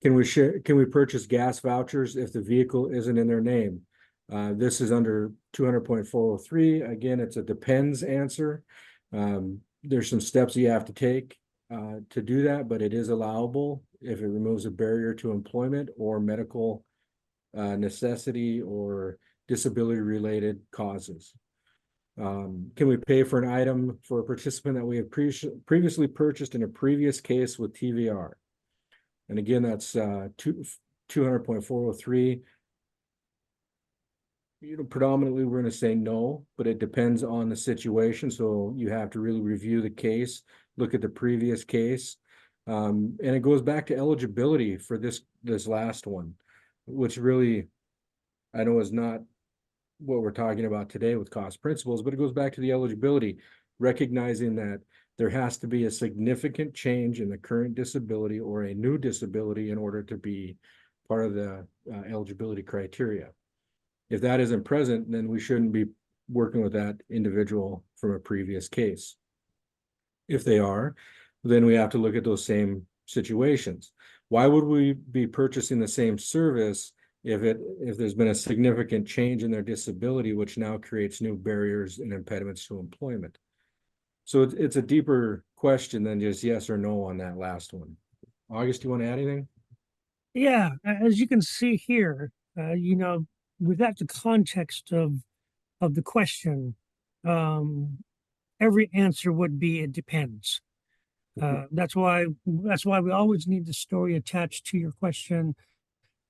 Can we purchase gas vouchers if the vehicle isn't in their name? This is under 200.403. Again, it's a depends answer. There's some steps you have to take to do that, but it is allowable if it removes a barrier to employment or medical necessity or disability related causes. Can we pay for an item for a participant that we have previously purchased in a previous case with TVR? And again, that's 200.403. Predominantly, we're going to say no, but it depends on the situation. So you have to really review the case, look at the previous case. And it goes back to eligibility for this last one, which really, I know is not what we're talking about today with cost principles, but it goes back to the eligibility, recognizing that there has to be a significant change in the current disability or a new disability in order to be part of the eligibility criteria. If that isn't present, then we shouldn't be working with that individual from a previous case. If they are, then we have to look at those same situations. Why would we be purchasing the same service if there's been a significant change in their disability, which now creates new barriers and impediments to employment? So it's a deeper question than just yes or no on that last one. August, do you want to add anything? Yeah, as you can see here, without the context of the question, every answer would be it depends. That's why we always need the story attached to your question.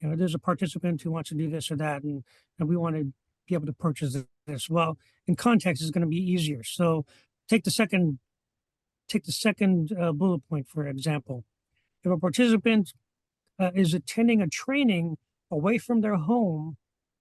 There's a participant who wants to do this or that, and we want to be able to purchase this. Well, in context is going to be easier. So take the second bullet point, for example. If a participant is attending a training away from their home,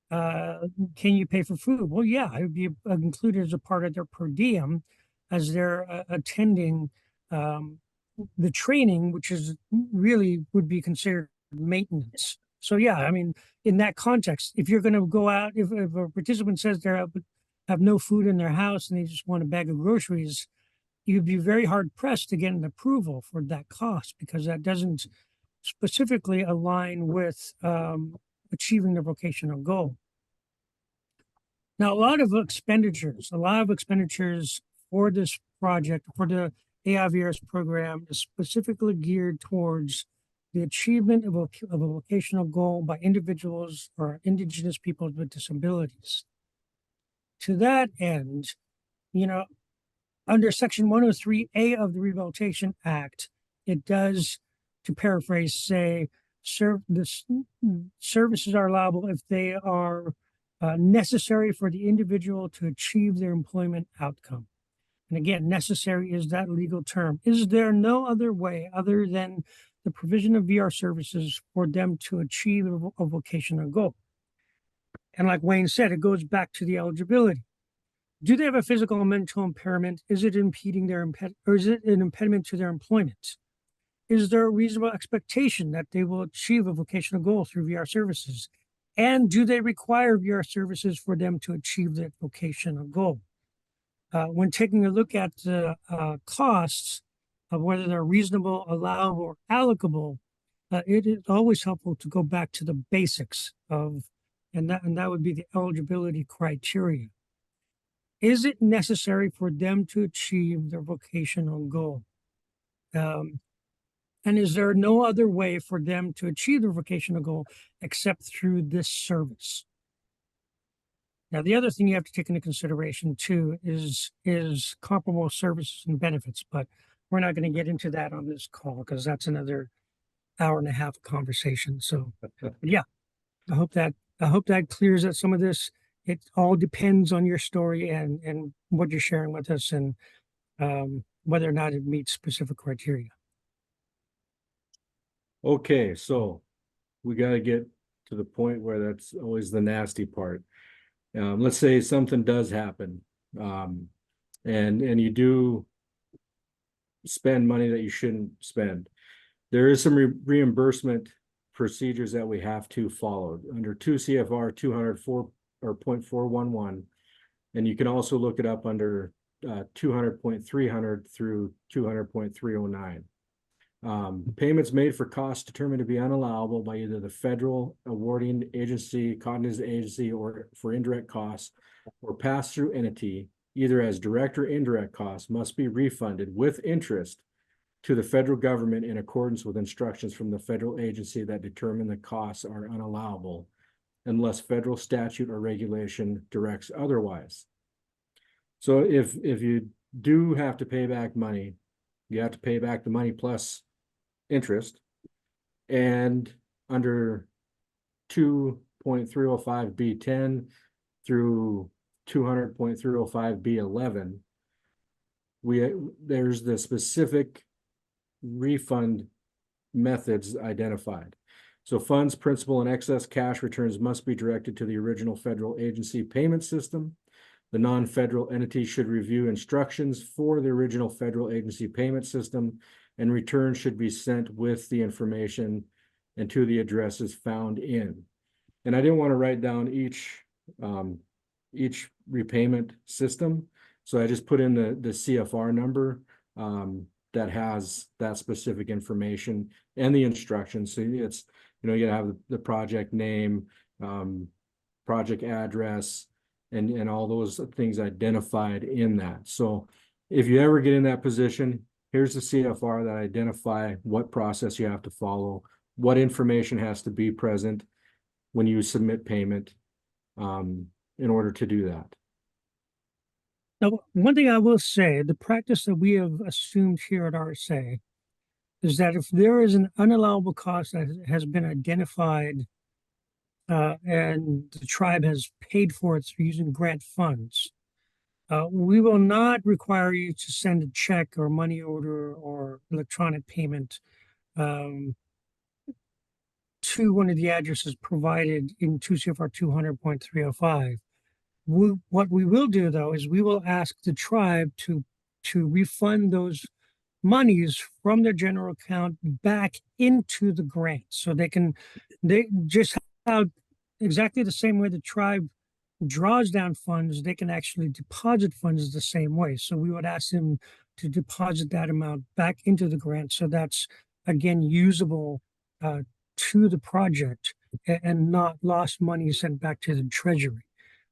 can you pay for food? Well, yeah, it would be included as a part of their per diem as they're attending the training, which is really would be considered maintenance. So yeah, I mean, in that context, if you're going to go out, if a participant says they have no food in their house and they just want a bag of groceries, you'd be very hard pressed to get an approval for that cost because that doesn't specifically align with achieving the vocational goal. Now, a lot of expenditures for this project, for the AIVRS program, is specifically geared towards the achievement of a vocational goal by individuals or Indigenous peoples with disabilities. To that end, under Section 103A of the Rehabilitation Act, it does, to paraphrase, say, services are allowable if they are necessary for the individual to achieve their employment outcome. And again, necessary is that legal term. Is there no other way other than the provision of VR services for them to achieve a vocational goal. And like Wayne said, it goes back to the eligibility. Do they have a physical or mental impairment? Is it impeding their or is it an impediment to their employment? Is there a reasonable expectation that they will achieve a vocational goal through VR services? And do they require VR services for them to achieve that vocational goal? When taking a look at the costs of whether they're reasonable, allowable, or allocable, it is always helpful to go back to the basics of, and that would be the eligibility criteria. Is it necessary for them to achieve their vocational goal? And is there no other way for them to achieve their vocational goal except through this service? Now, the other thing you have to take into consideration too is comparable services and benefits, but we're not going to get into that on this call because that's another hour and a half of conversation. So yeah, I hope that clears up some of this. It all depends on your story and what you're sharing with us and whether or not it meets specific criteria. Okay, so we got to get to the point where that's always the nasty part. Let's say something does happen, and you do spend money that you shouldn't spend. There is some reimbursement procedures that we have to follow under 2 CFR 204 or 0.411, and you can also look it up under 200.300 through 200.309. Payments made for costs determined to be unallowable by either the federal awarding agency, cognizant agency, or for indirect costs or pass-through entity, either as direct or indirect costs, must be refunded with interest to the federal government in accordance with instructions from the federal agency that determine the costs are unallowable unless federal statute or regulation directs otherwise. So if you do have to pay back money, you have to pay back the money plus interest. And under 2.305B10 through 200.305B11, there's the specific refund methods identified. So funds, principal, and excess cash returns must be directed to the original federal agency payment system. The non-federal entity should review instructions for the original federal agency payment system, and returns should be sent with the information and to the addresses found in. And I didn't want to write down each repayment system, so I just put in the CFR number that has that specific information and the instructions. So it's, you have the project name, project address, and all those things identified in that. So if you ever get in that position, here's the CFR that identify what process you have to follow, what information has to be present when you submit payment in order to do that. Now, one thing I will say, the practice that we have assumed here at RSA is that if there is an unallowable cost that has been identified and the tribe has paid for it through using grant funds, we will not require you to send a check or money order or electronic payment to one of the addresses provided in 2 CFR 200.305. What we will do, though, is we will ask the tribe to refund those monies from their general account back into the grant, so they just have exactly the same way the tribe draws down funds, they can actually deposit funds the same way. So we would ask them to deposit that amount back into the grant, so that's again usable to the project and not lost money sent back to the treasury,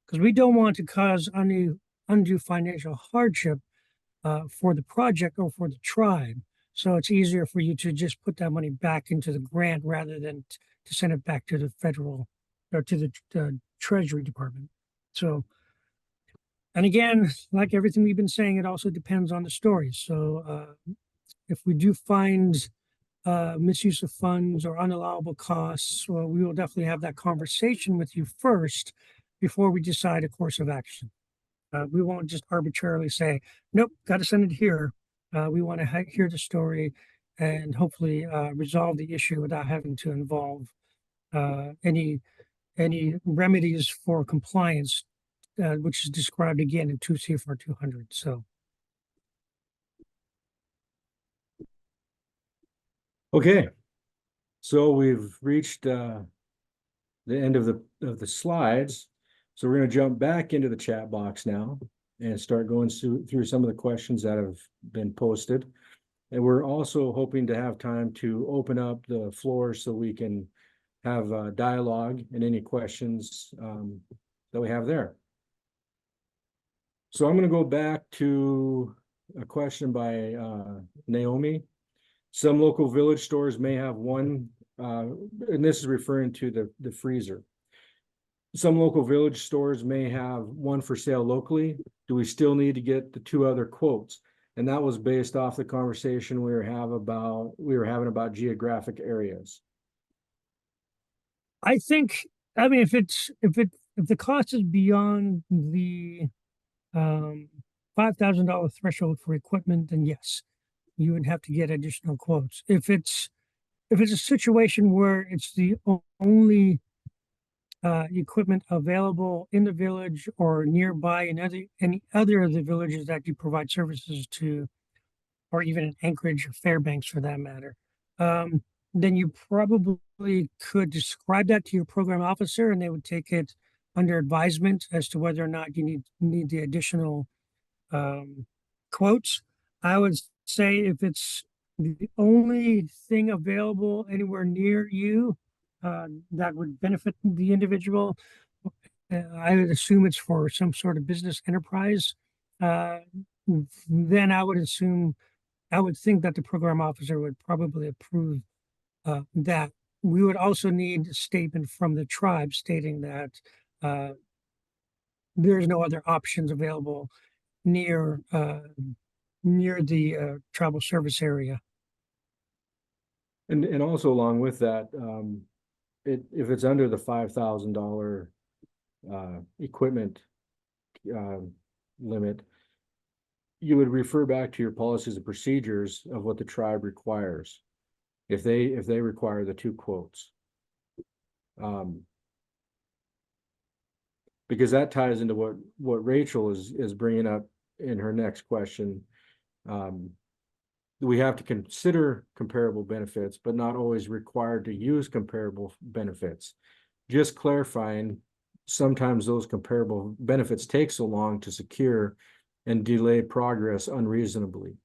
because we don't want to cause undue financial hardship for the project or for the tribe. So it's easier for you to just put that money back into the grant rather than to send it back to the federal or to the Treasury Department. So, and again, like everything we've been saying, it also depends on the story. So if we do find misuse of funds or unallowable costs, well, we will definitely have that conversation with you first before we decide a course of action. We won't just arbitrarily say, nope, got to send it here. We want to hear the story and hopefully resolve the issue without having to involve any remedies for compliance, which is described again in 2 CFR 200. So Okay, so we've reached the end of the slides. So we're going to jump back into the chat box now and start going through some of the questions that have been posted. And we're also hoping to have time to open up the floor so we can have dialogue and any questions that we have there. So I'm going to go back to a question by Naomi. Some local village stores may have one, and this is referring to the freezer. Some local village stores may have one for sale locally. Do we still need to get the 2 other quotes? And that was based off the conversation we were having about geographic areas. I think, I mean, if the cost is beyond the $5,000 threshold for equipment, then yes, you would have to get additional quotes. If it's a situation where it's the only equipment available in the village or nearby in any other of the villages that you provide services to, or even in Anchorage or Fairbanks for that matter, then you probably could describe that to your program officer and they would take it under advisement as to whether or not you need the additional quotes. I would say if it's the only thing available anywhere near you that would benefit the individual, I would assume it's for some sort of business enterprise. Then I would think that the program officer would probably approve that. We would also need a statement from the tribe stating that there's no other options available near the tribal service area. And also along with that, if it's under the $5,000 equipment limit, you would refer back to your policies and procedures of what the tribe requires. If they require the 2 quotes, because that ties into what Rachel is bringing up in her next question. We have to consider comparable benefits, but not always required to use comparable benefits. Just clarifying, sometimes those comparable benefits take so long to secure and delay progress unreasonably.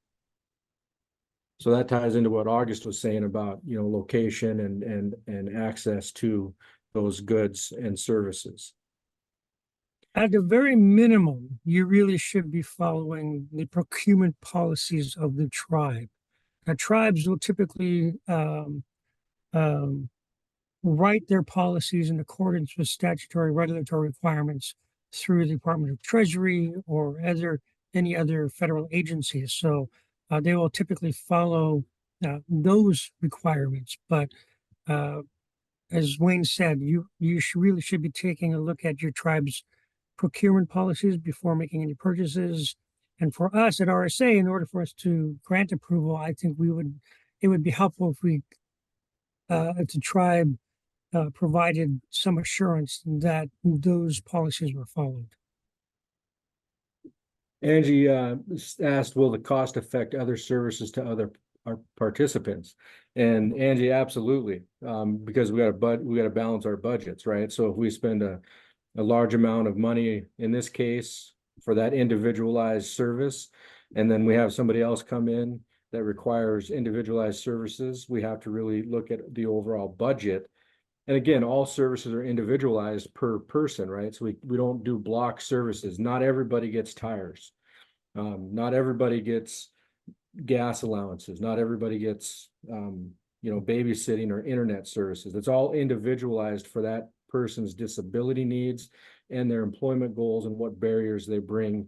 So that ties into what August was saying about, location and access to those goods and services. At the very minimum, you really should be following the procurement policies of the tribe. The tribes will typically write their policies in accordance with statutory regulatory requirements through the Department of Treasury or any other federal agencies. So they will typically follow those requirements. But as Wayne said, you really should be taking a look at your tribe's procurement policies before making any purchases. And for us at RSA, in order for us to grant approval, I think it would be helpful if the tribe provided some assurance that those policies were followed. Angie asked, will the cost affect other services to other participants? And Angie, absolutely, because we got to balance our budgets, right? So if we spend a large amount of money in this case for that individualized service, and then we have somebody else come in that requires individualized services, we have to really look at the overall budget. And again, all services are individualized per person, right? So we don't do block services. Not everybody gets tires. Not everybody gets gas allowances. Not everybody gets, babysitting or internet services. It's all individualized for that person's disability needs and their employment goals and what barriers they bring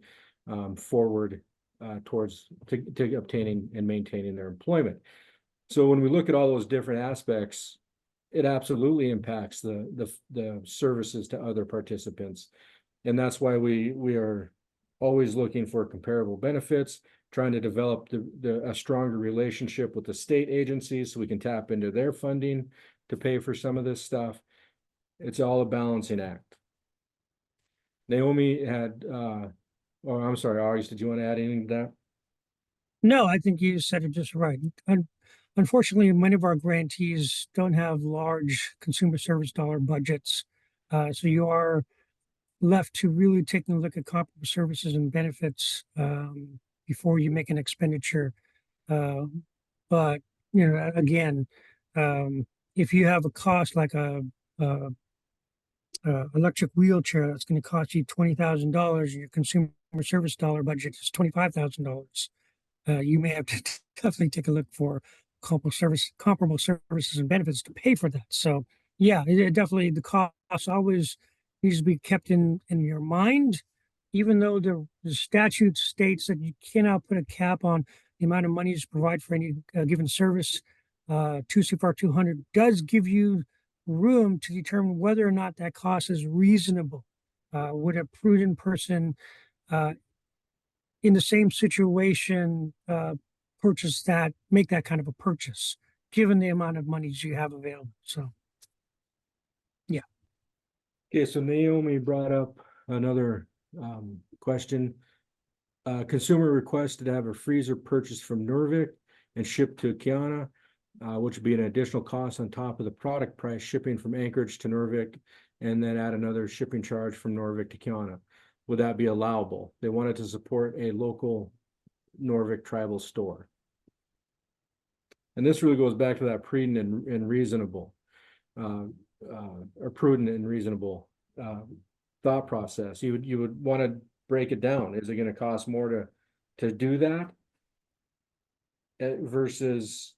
forward towards obtaining and maintaining their employment. So when we look at all those different aspects, it absolutely impacts the services to other participants. And that's why we are always looking for comparable benefits trying to develop a stronger relationship with the state agencies so we can tap into their funding to pay for some of this stuff. It's all a balancing act. Naomi had, oh, I'm sorry, August, did you want to add anything to that? No, I think you said it just right. Unfortunately, many of our grantees don't have large consumer service dollar budgets. So you are left to really taking a look at comparable services and benefits before you make an expenditure. But you know, again, if you have a cost like a electric wheelchair that's going to cost you $20,000, and your consumer service dollar budget is $25,000, you may have to definitely take a look for comparable services and benefits to pay for that. So yeah, it definitely, the cost always needs to be kept in your mind, even though the statute states that you cannot put a cap on the amount of money to provide for any given service. 2 CFR 200 does give you room to determine whether or not that cost is reasonable. Would a prudent person in the same situation make that kind of a purchase, given the amount of monies you have available? So yeah. Okay, so Naomi brought up another question. Consumer requested to have a freezer purchased from Norvik and shipped to Kiana, which would be an additional cost on top of the product price shipping from Anchorage to Norvik, and then add another shipping charge from Norvik to Kiana. Would that be allowable? They wanted to support a local Norvik tribal store. And this really goes back to that prudent and reasonable, or prudent and reasonable thought process. You would want to break it down. Is it going to cost more to do that versus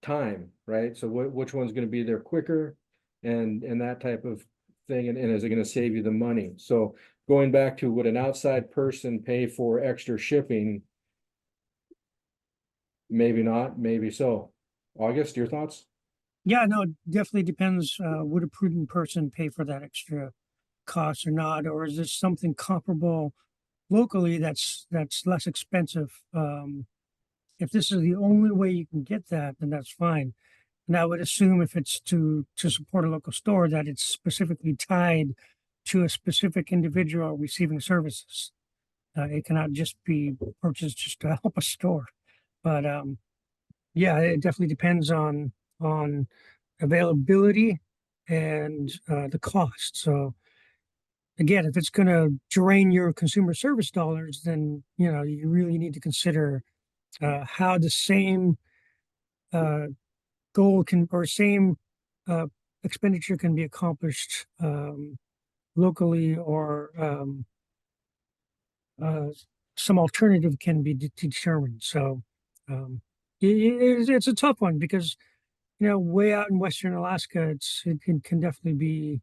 time, right? So which one's going to be there quicker and that type of thing, and is it going to save you the money? So going back to, would an outside person pay for extra shipping? Maybe not, maybe so. August, your thoughts? Yeah, no, it definitely depends. Would a prudent person pay for that extra cost or not? Or is this something comparable locally that's less expensive? If this is the only way you can get that, then that's fine. And I would assume if it's to support a local store, that it's specifically tied to a specific individual receiving services. It cannot just be purchased just to help a store. But yeah, it definitely depends on availability and the cost. So again, if it's going to drain your consumer service dollars, then you know you really need to consider how the same goal can, or same expenditure can be accomplished locally, or some alternative can be determined. So it's a tough one because, you know, way out in Western Alaska, it can definitely be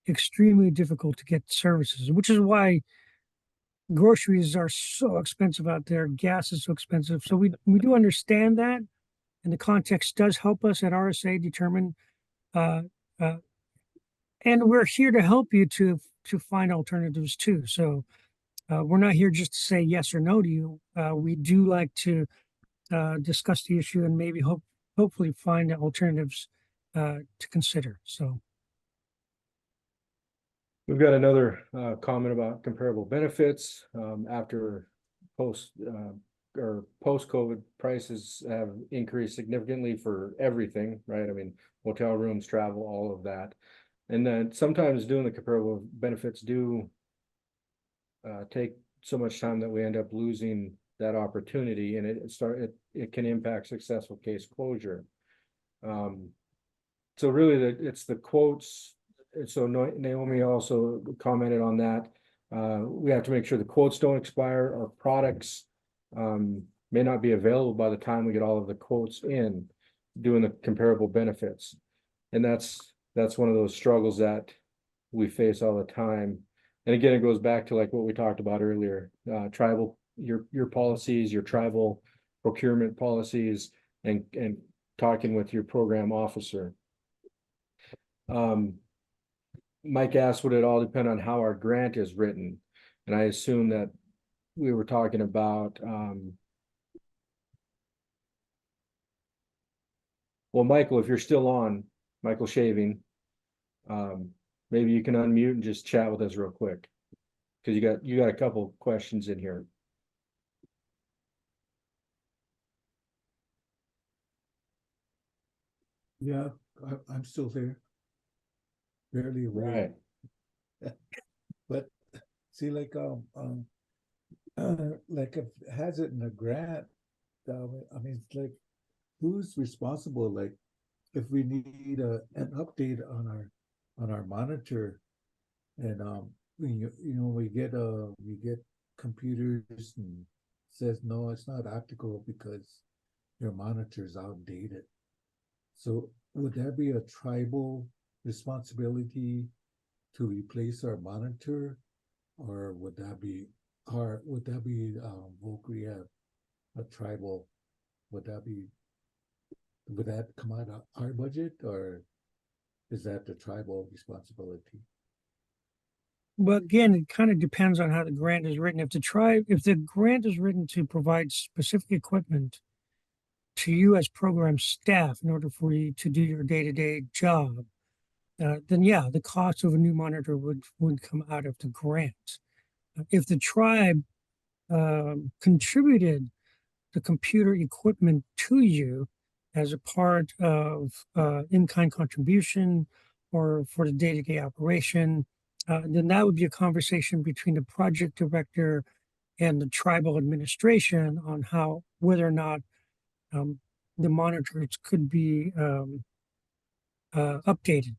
extremely difficult to get services, which is why groceries are so expensive out there. Gas is so expensive. So we do understand that, and the context does help us at RSA determine, and we're here to help you to find alternatives too. So we're not here just to say yes or no to you. We do like to discuss the issue and maybe hopefully find alternatives to consider. So we've got another comment about comparable benefits. After post-COVID, prices have increased significantly for everything, right? I mean, hotel rooms, travel, all of that. And then sometimes doing the comparable benefits do take so much time that we end up losing that opportunity, and it can impact successful case closure. So really it's the quotes. So Naomi also commented on that. We have to make sure the quotes don't expire. Our products may not be available by the time we get all of the quotes in, doing the comparable benefits. And that's one of those struggles that we face all the time. And again, it goes back to like what we talked about earlier, tribal, your policies, your tribal procurement policies, and talking with your program officer. Mike asked, would it all depend on how our grant is written? And I assume that we were talking about, well, Michael, if you're still on, Michael Shaving, maybe you can unmute and just chat with us real quick. Cause you got a couple questions in here. Yeah, I'm still there. Barely aware. Right. But see, like like if it has it in a grant, I mean, it's like who's responsible? Like if we need an update on our monitor, and we get computers and says no, it's not optical because your monitor is outdated. So would that be a tribal responsibility to replace our monitor, or would that be Voc Rehab a tribal? Would that come out of our budget, or is that the tribal responsibility? Well, again, it kind of depends on how the grant is written. If the grant is written to provide specific equipment to you as program staff in order for you to do your day-to-day job, then yeah, the cost of a new monitor would come out of the grant. If the tribe contributed the computer equipment to you as a part of in-kind contribution or for the day-to-day operation, then that would be a conversation between the project director and the tribal administration on whether or not the monitors could be updated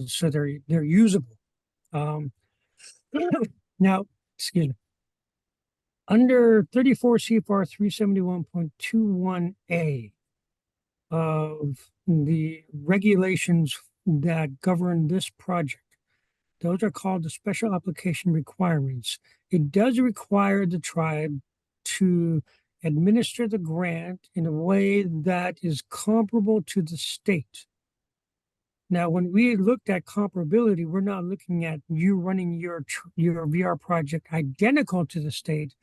so they're usable. Now, excuse me. Under 34 CFR 371.21A of the regulations that govern this project, those are called the special application requirements. It does require the tribe to administer the grant in a way that is comparable to the state. Now, when we looked at comparability, we're not looking at you running your VR project identical to the state,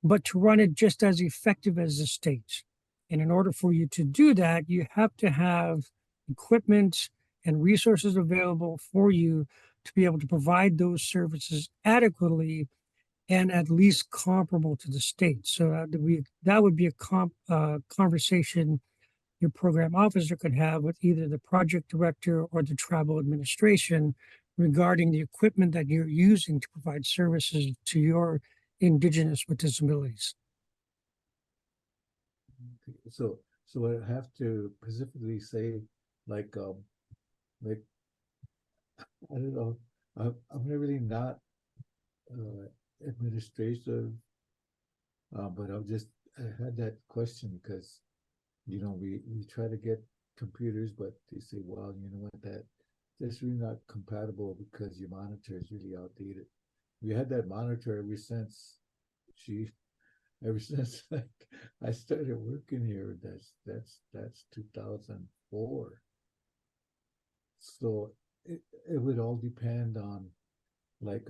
but to run it just as effective as the state. And in order for you to do that, you have to have equipment and resources available for you to be able to provide those services adequately and at least comparable to the state. So that would be a conversation your program officer could have with either the project director or the tribal administration regarding the equipment that you're using to provide services to your indigenous with disabilities. So I have to specifically say, like I don't know, I'm really not administrative, but I had that question because we try to get computers, but they say, well, you know what, that's really not compatible because your monitor is really outdated. We had that monitor ever since like I started working here. That's 2004. So it would all depend on like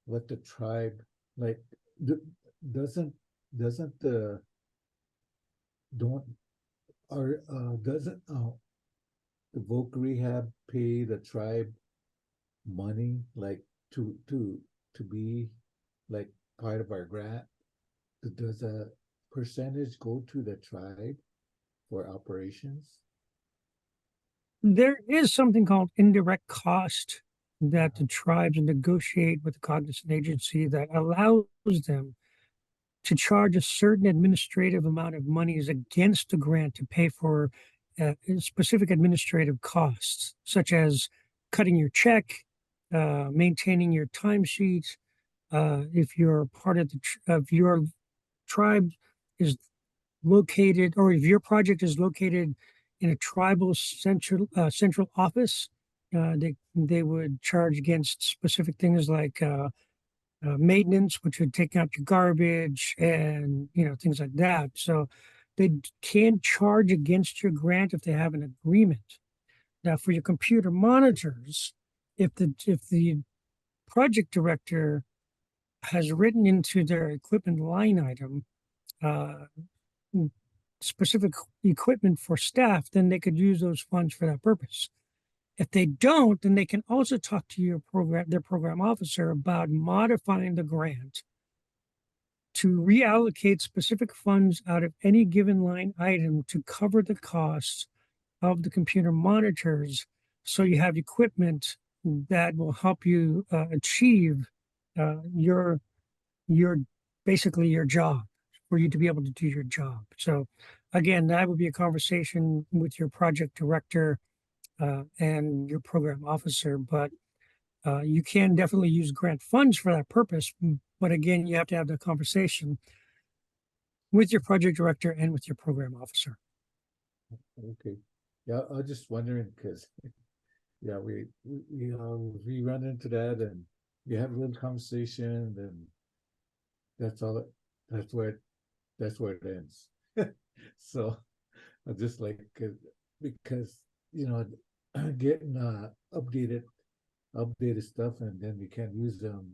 what the tribe like doesn't the Voc Rehab pay the tribe money like to be like part of our grant? Does a percentage go to the tribe for operations? There is something called indirect cost that the tribes negotiate with the cognizant agency that allows them to charge a certain administrative amount of monies against the grant to pay for specific administrative costs, such as cutting your check, maintaining your timesheet. If you're part of your tribe is located, or if your project is located in a tribal central office, they would charge against specific things like maintenance, which would take out your garbage and things like that. So they can charge against your grant if they have an agreement. Now, for your computer monitors, if the project director has written into their equipment line item, specific equipment for staff, then they could use those funds for that purpose. If they don't, then they can also talk to their program officer about modifying the grant to reallocate specific funds out of any given line item to cover the costs of the computer monitors. So you have equipment that will help you achieve your basically your job, for you to be able to do your job. So again, that would be a conversation with your project director and your program officer, but you can definitely use grant funds for that purpose. But again, you have to have the conversation with your project director and with your program officer. Okay, yeah, I was just wondering, because, yeah, we run into that and we have a little conversation, and that's all, that's where it ends. So I just like, because, getting updated stuff, and then we can't use them.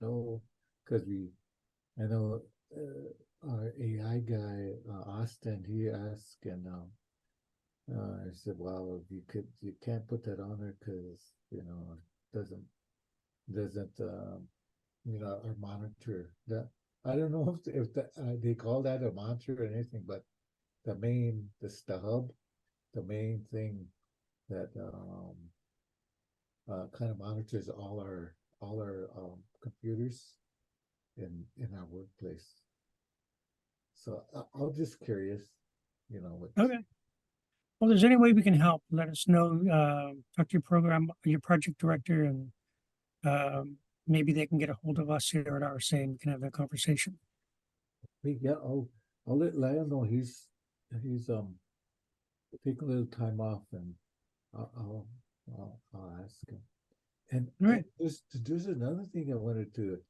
No, because I know our AI guy, Austin, he asked, and I said, well, you can't put that on there because, it doesn't our monitor that. I don't know if they call that a monitor or anything, but the hub, the main thing that kind of monitors all our computers in our workplace. So I'm just curious, what. Okay. Well, there's any way we can help, let us know. Talk to your project director, and maybe they can get a hold of us here at RSA and we can have that conversation. Yeah, I'll let Lyle know he's taking a little time off, and I'll ask him. And Right. there's another thing I wanted to,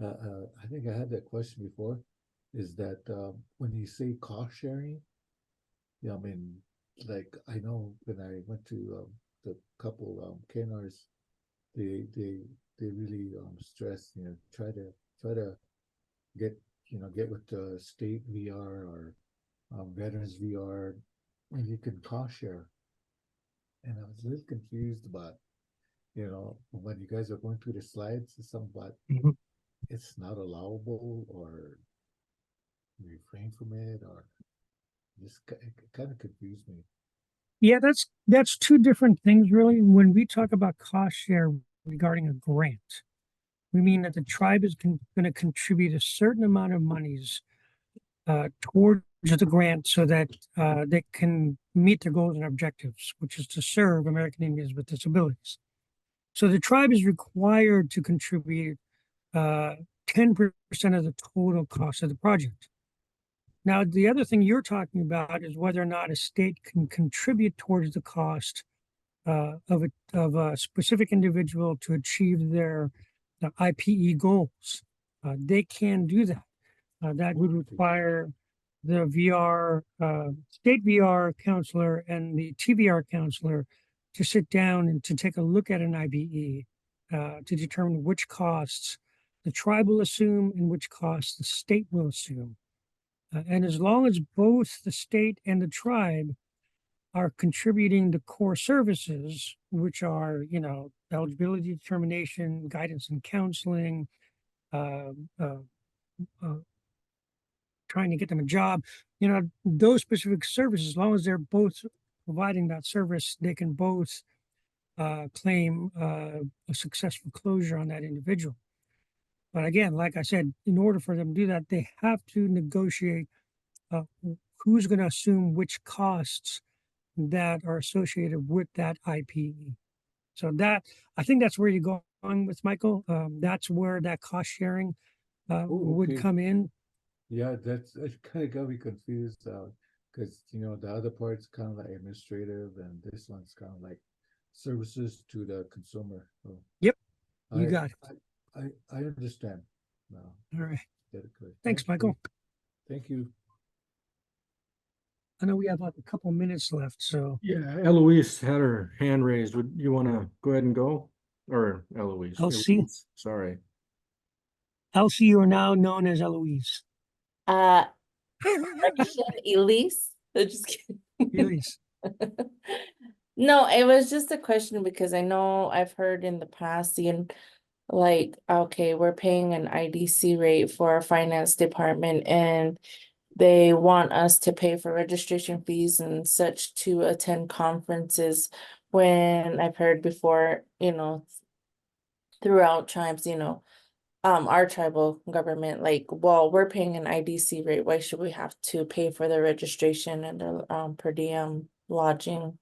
I think I had that question before, is that when you say cost sharing, I mean, like, I know when I went to the couple KNRs, they really stress, try to get with the state VR or veterans VR, and you can cost share. And I was a little confused about, when you guys are going through the slides, it's something about Mhm. it's not allowable or refrain from it, or just it kind of confused me. Yeah, that's two different things, really. When we talk about cost share regarding a grant, we mean that the tribe is going to contribute a certain amount of monies towards the grant so that they can meet their goals and objectives, which is to serve American Indians with disabilities. So the tribe is required to contribute 10% of the total cost of the project. Now, the other thing you're talking about is whether or not a state can contribute towards the cost of a specific individual to achieve their IPE goals. They can do that. That would require the state VR counselor and the TVR counselor to sit down and to take a look at an IBE to determine which costs the tribe will assume and which costs the state will assume. And as long as both the state and the tribe are contributing the core services, which are, eligibility determination, guidance and counseling, trying to get them a job, those specific services, as long as they're both providing that service, they can both claim a successful closure on that individual. But again, like I said, in order for them to do that, they have to negotiate who's going to assume which costs that are associated with that IPE. So I think that's where you're going with Michael. That's where that cost sharing would Okay. come in. Yeah, it kind of got me confused, because the other part's kind of like administrative, and this one's kind of like services to the consumer. So Yep, you I, got it. I understand now. All right. Get it clear. Thanks, Thank Michael. you. Thank you. I know we have like a couple minutes left, so Yeah, Eloise had her hand raised. Would you want to go ahead and go? Or Eloise? Elsie. Sorry. Elsie, you are now known as Eloise. Correction, Elise. I'm just kidding. Elise. No, it was just a question because I know I've heard in the past, like, okay, we're paying an IDC rate for our finance department and they want us to pay for registration fees and such to attend conferences when I've heard before, throughout tribes, our tribal government, like, well, we're paying an IDC rate. Why should we have to pay for the registration and the per diem lodging?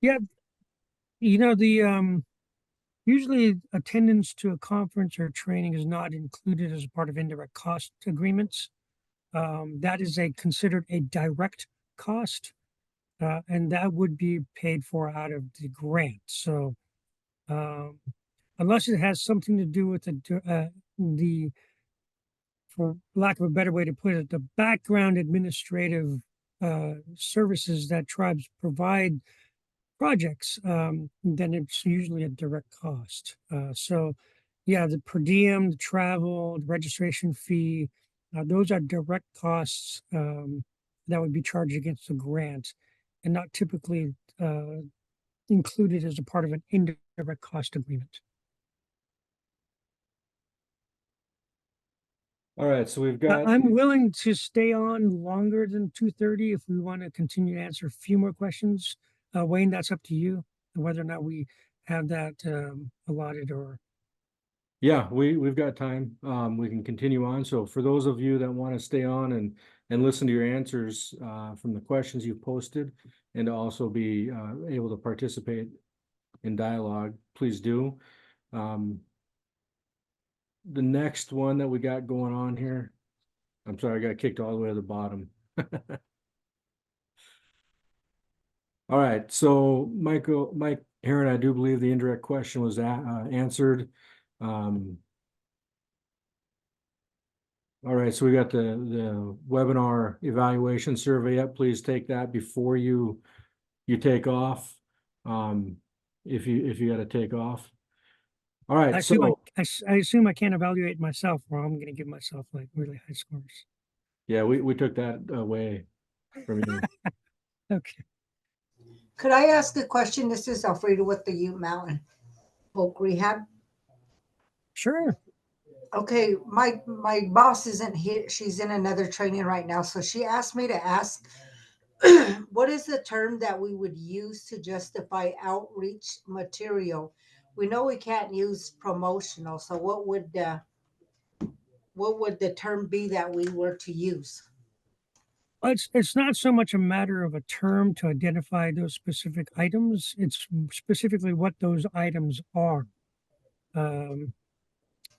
Yeah, usually attendance to a conference or training is not included as a part of indirect cost agreements. That is considered a direct cost, and that would be paid for out of the grant. So, unless it has something to do with the, for lack of a better way to put it, the background administrative services that tribes provide projects, then it's usually a direct cost. So yeah, the per diem, the travel, the registration fee, those are direct costs that would be charged against the grant and not typically included as a part of an indirect cost agreement. All right, so we've got, I'm willing to stay on longer than 2:30 if we want to continue to answer a few more questions. Wayne, that's up to you, whether or not we have that allotted or. yeah, we've got time. We can continue on. So for those of you that want to stay on and listen to your answers from the questions you've posted and to also be able to participate in dialogue, please do. The next one that we got going on here, I'm sorry, I got kicked all the way to the bottom. All right, so Mike Heron, I do believe the indirect question was answered. All right, so we got the webinar evaluation survey up. Please take that before you take off. If you got to take off. All right, so I assume I can't evaluate myself, or I'm going to give myself like really high scores. yeah, we took that away from you. Okay. Could I ask a question? This is Alfreda with the Ute Mountain Folk Rehab. Sure. Okay, my boss isn't here. She's in another training right now. So she asked me to ask, what is the term that we would use to justify outreach material? We know we can't use promotional. So what would the term be that we were to use? It's not so much a matter of a term to identify those specific items. It's specifically what those items are.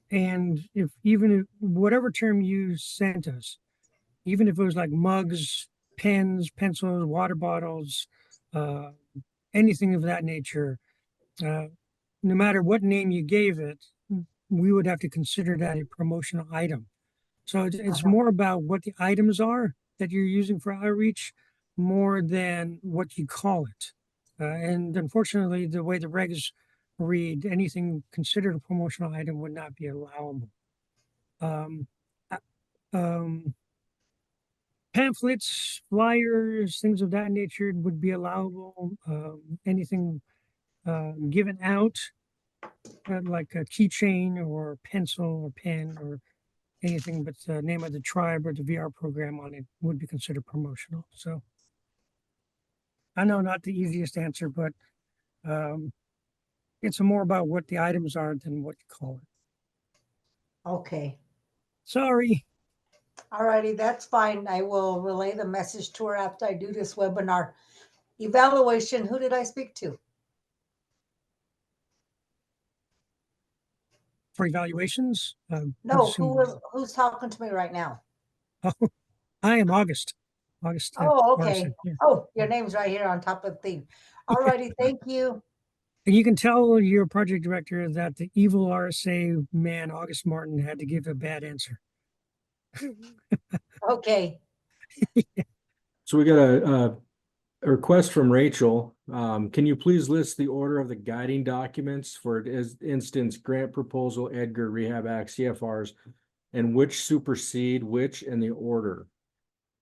And if whatever term you sent us, even if it was like mugs, pens, pencils, water bottles, anything of that nature, no matter what name you gave it, we would have to consider that a promotional item. So it's more about what the items are that you're using for outreach more than what you call it. And unfortunately, the way the regs read, anything considered a promotional item would not be allowable. Pamphlets, flyers, things of that nature would be allowable. Anything given out, like a keychain or pencil or pen or anything but the name of the tribe or the VR program on it would be considered promotional. So I know not the easiest answer, but it's more about what the items are than what you call it. Okay. Sorry. All righty, that's fine. I will relay the message to her after I do this webinar evaluation. Who did I speak to? For evaluations? No, who's talking to me right now? Oh, I am August. August. Oh, okay. Morrison, yeah. Oh, your name's right here on top of the thing. All righty, thank you. And you can tell your project director that the evil RSA man, August Martin, had to give a bad answer. Okay. So we got a request from Rachel Can you please list the order of the guiding documents for instance, grant proposal, Edgar, Rehab Act, CFRs, and which supersede which in the order,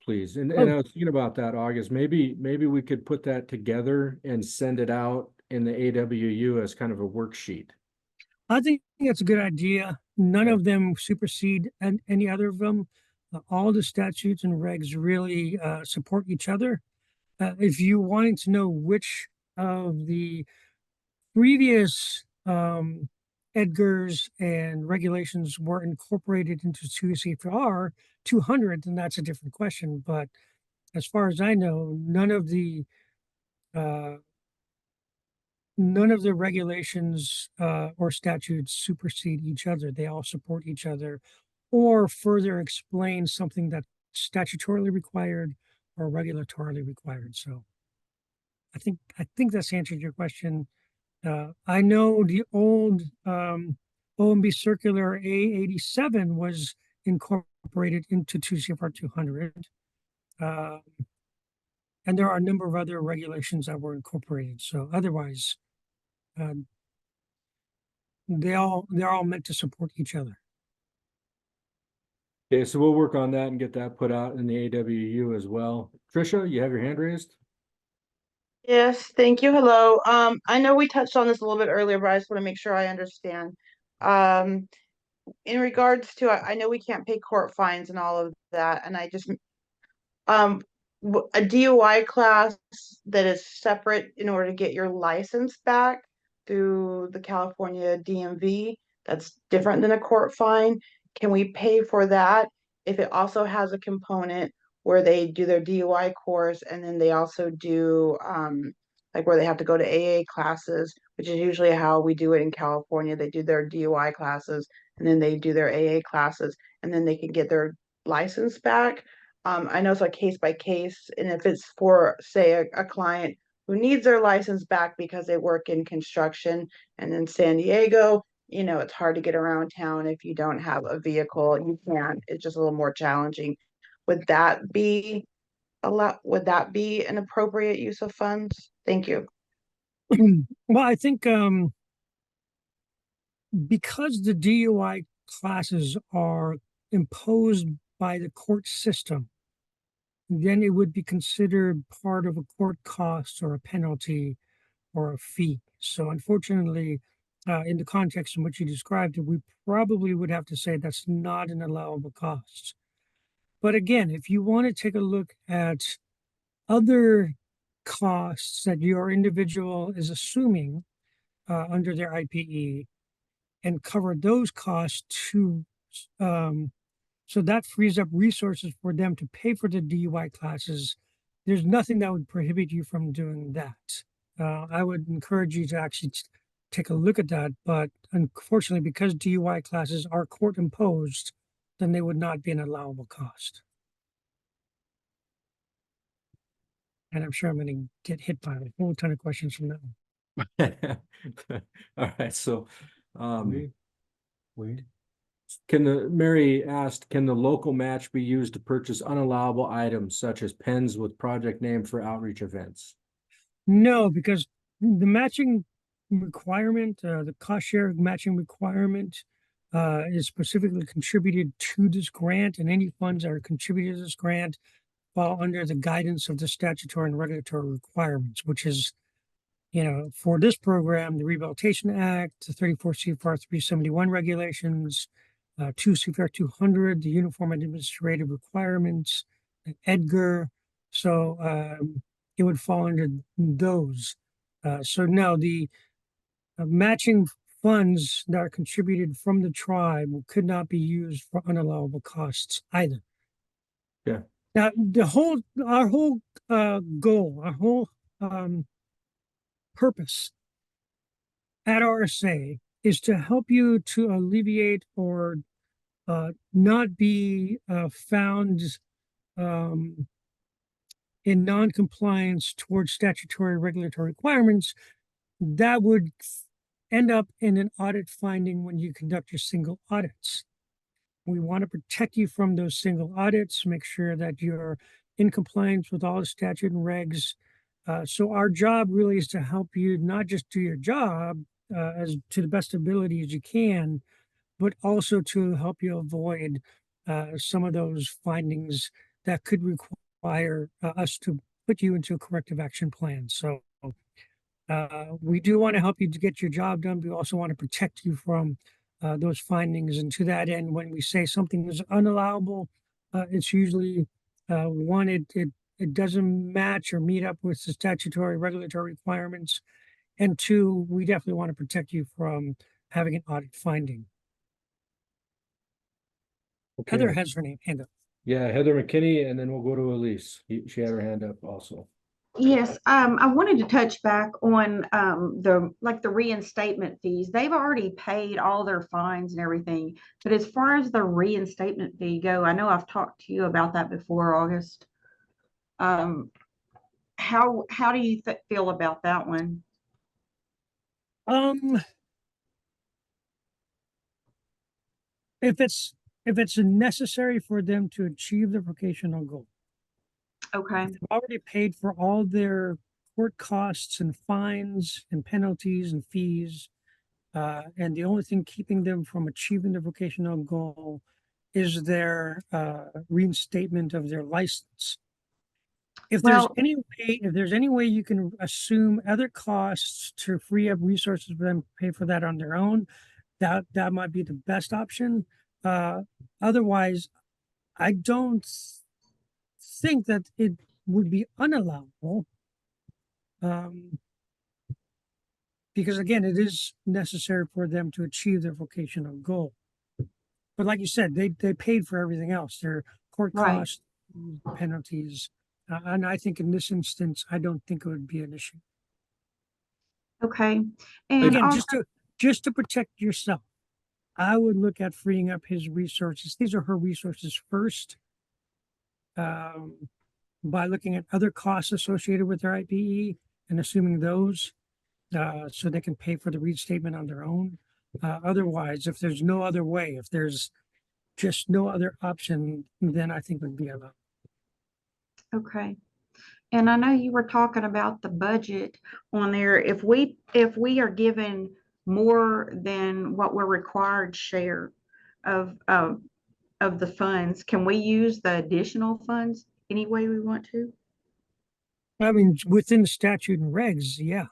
please? And I was thinking about that, August. Maybe we could put that together and send it out in the AWU as kind of a worksheet. I think that's a good idea. None Yeah. of them supersede any other of them. All the statutes and regs really support each other. If you wanted to know which of the previous Edgars and regulations were incorporated into 2 CFR 200, then that's a different question. But as far as I know, uh, none of the regulations or statutes supersede each other. They all support each other or further explain something that's statutorily required or regulatorily required. So I think that's answered your question. I know the old OMB Circular A87 was incorporated into 2 CFR 200. And there are a number of other regulations that were incorporated. So otherwise, they're all meant to support each other. Okay, so we'll work on that and get that put out in the AWU as well. Tricia, you have your hand raised? Yes, thank you. Hello. I know we touched on this a little bit earlier, but I just want to make sure I understand. In regards to, I know we can't pay court fines and all of that, and I just, a DUI class that is separate in order to get your license back through the California DMV, that's different than a court fine. Can we pay for that if it also has a component where they do their DUI course and then they also do like where they have to go to AA classes, which is usually how we do it in California. They do their DUI classes and then they do their AA classes and then they can get their license back. I know it's a case by case, and if it's for, say, a client who needs their license back because they work in construction and in San Diego, it's hard to get around town if you don't have a vehicle. You can't. It's just a little more challenging. Would that be would that be an appropriate use of funds? Thank you. Well, I think because the DUI classes are imposed by the court system, then it would be considered part of a court cost or a penalty or a fee. So unfortunately, in the context in which you described it, we probably would have to say that's not an allowable cost. But again, if you want to take a look at other costs that your individual is assuming under their IPE and cover those costs to so that frees up resources for them to pay for the DUI classes. There's nothing that would prohibit you from doing that. I would encourage you to actually take a look at that. But unfortunately, because DUI classes are court imposed, then they would not be an allowable cost. And I'm sure I'm going to get hit by a whole ton of questions from that one. All right, so We, Mary asked, can the local match be used to purchase unallowable items such as pens with project name for outreach events? No, because the matching requirement, the cost share matching requirement is specifically contributed to this grant, and any funds that are contributed to this grant fall under the guidance of the statutory and regulatory requirements, which is, for this program, the Rehabilitation Act, the 34 CFR 371 regulations, 2 CFR 200, the Uniform Administrative Requirements, Edgar. So it would fall under those. So no, the matching funds that are contributed from the tribe could not be used for unallowable costs either. Yeah. Now, our whole goal, our whole purpose at RSA is to help you to alleviate or not be found in non-compliance towards statutory regulatory requirements that would end up in an audit finding when you conduct your single audits. We want to protect you from those single audits, make sure that you're in compliance with all the statute and regs So our job really is to help you not just do your job as to the best ability as you can, but also to help you avoid some of those findings that could require us to put you into a corrective action plan. So we do want to help you to get your job done. We also want to protect you from those findings. And to that end, when we say something is unallowable, it's usually one, it doesn't match or meet up with the statutory regulatory requirements. And two, we definitely want to protect you from having an audit finding. Heather Okay. has her hand up. Yeah, Heather McKinney, and then we'll go to Elise. She had her hand up also. Yes, I wanted to touch back on the reinstatement fees. They've already paid all their fines and everything. But as far as the reinstatement fee go, I know I've talked to you about that before, August. How do you feel about that one? If it's necessary for them to achieve their vocational goal, Okay, they've already paid for all their court costs and fines and penalties and fees. And the only thing keeping them from achieving their vocational goal is their reinstatement of their license. If Well- there's any way you can assume other costs to free up resources for them to pay for that on their own, that might be the best option. Otherwise, I don't think that it would be unallowable. Because again, it is necessary for them to achieve their vocational goal. But like you said, they paid for everything else, their court Right. costs, penalties. And I think in this instance, I don't think it would be an issue. okay. And Again, also, just to protect yourself, I would look at freeing up his resources. These are her resources first. By looking at other costs associated with their IPE and assuming those, so they can pay for the reinstatement on their own. Otherwise, if there's no other way, if there's just no other option, then I think would be allowed. okay. And I know you were talking about the budget on there. If we are given more than what we're required share of the funds, can we use the additional funds any way we want to? I mean, within the statute and regs, yeah.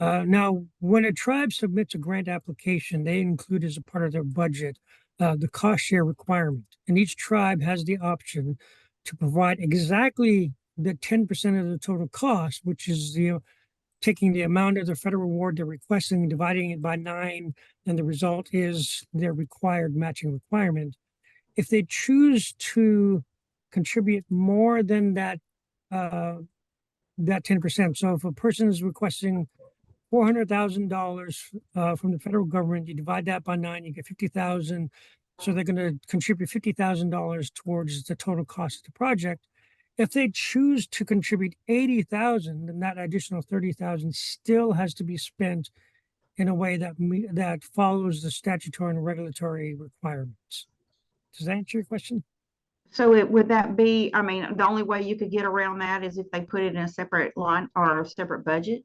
Now, when a tribe submits a grant application, they include as a part of their budget the cost share requirement. And each tribe has the option to provide exactly the 10% of the total cost, which is taking the amount of the federal award they're requesting, dividing it by 9, and the result is their required matching requirement. If they choose to contribute more than that 10%, so if a person is requesting $400,000 from the federal government, you divide that by 9, you get 50,000. So they're going to contribute $50,000 towards the total cost of the project. If they choose to contribute 80,000, then that additional 30,000 still has to be spent in a way that follows the statutory and regulatory requirements. Does that answer your question? So would that be, I mean, the only way you could get around that is if they put it in a separate line or a separate budget?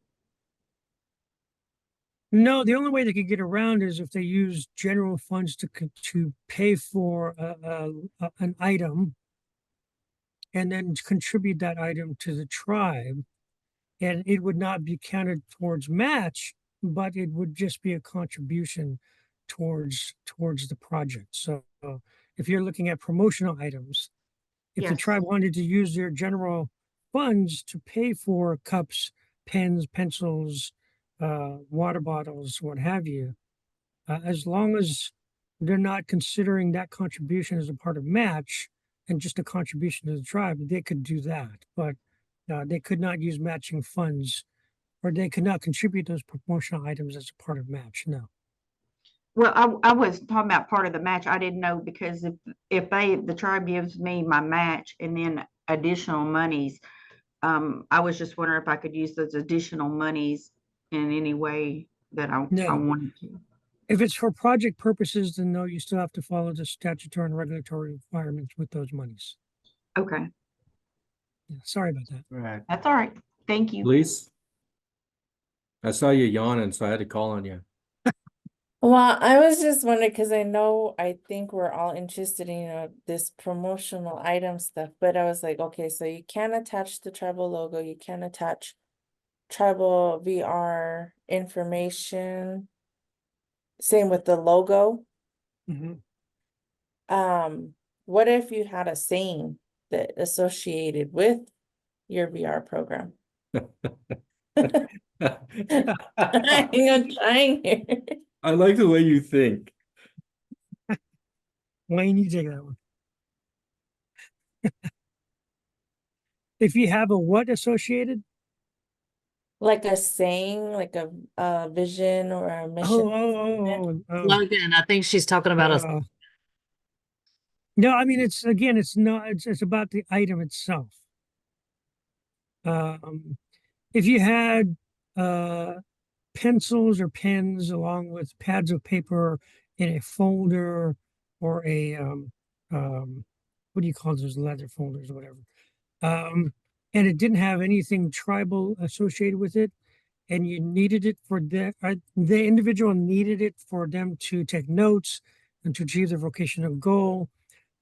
No, the only way they could get around is if they use general funds to pay for an item and then contribute that item to the tribe. And it would not be counted towards match, but it would just be a contribution towards the project. So if you're looking at promotional items, if the Yes. tribe wanted to use their general funds to pay for cups, pens, pencils, water bottles, what have you, as long as they're not considering that contribution as a part of match and just a contribution to the tribe, they could do that. But they could not use matching funds, or they could not contribute those promotional items as a part of match. No. Well, I was talking about part of the match. I didn't know because if the tribe gives me my match and then additional monies, I was just wondering if I could use those additional monies in any way that I No. wanted to. If it's for project purposes, then no, you still have to follow the statutory and regulatory requirements with those monies. Okay, Yeah, sorry about that. Right. that's all right. Thank you. Elise? I saw you yawning, so I had to call on you. Well, I was just wondering because I think we're all interested in, this promotional item stuff, but I was like, okay, so you can't attach the tribal logo, you can't attach tribal VR information. Same with the logo. Mhm. What if you had a saying that associated with your VR program? I'm trying here. I like the way you think. Wayne, you take that one. If you have a what associated? Like a saying, like a vision or a mission. Logan, I think she's talking about us. No, I mean, it's not, it's about the item itself. If you had, pencils or pens along with pads of paper in a folder or what do you call those leather folders or whatever? And it didn't have anything tribal associated with it, and you needed it for the individual needed it for them to take notes and to achieve their vocational goal.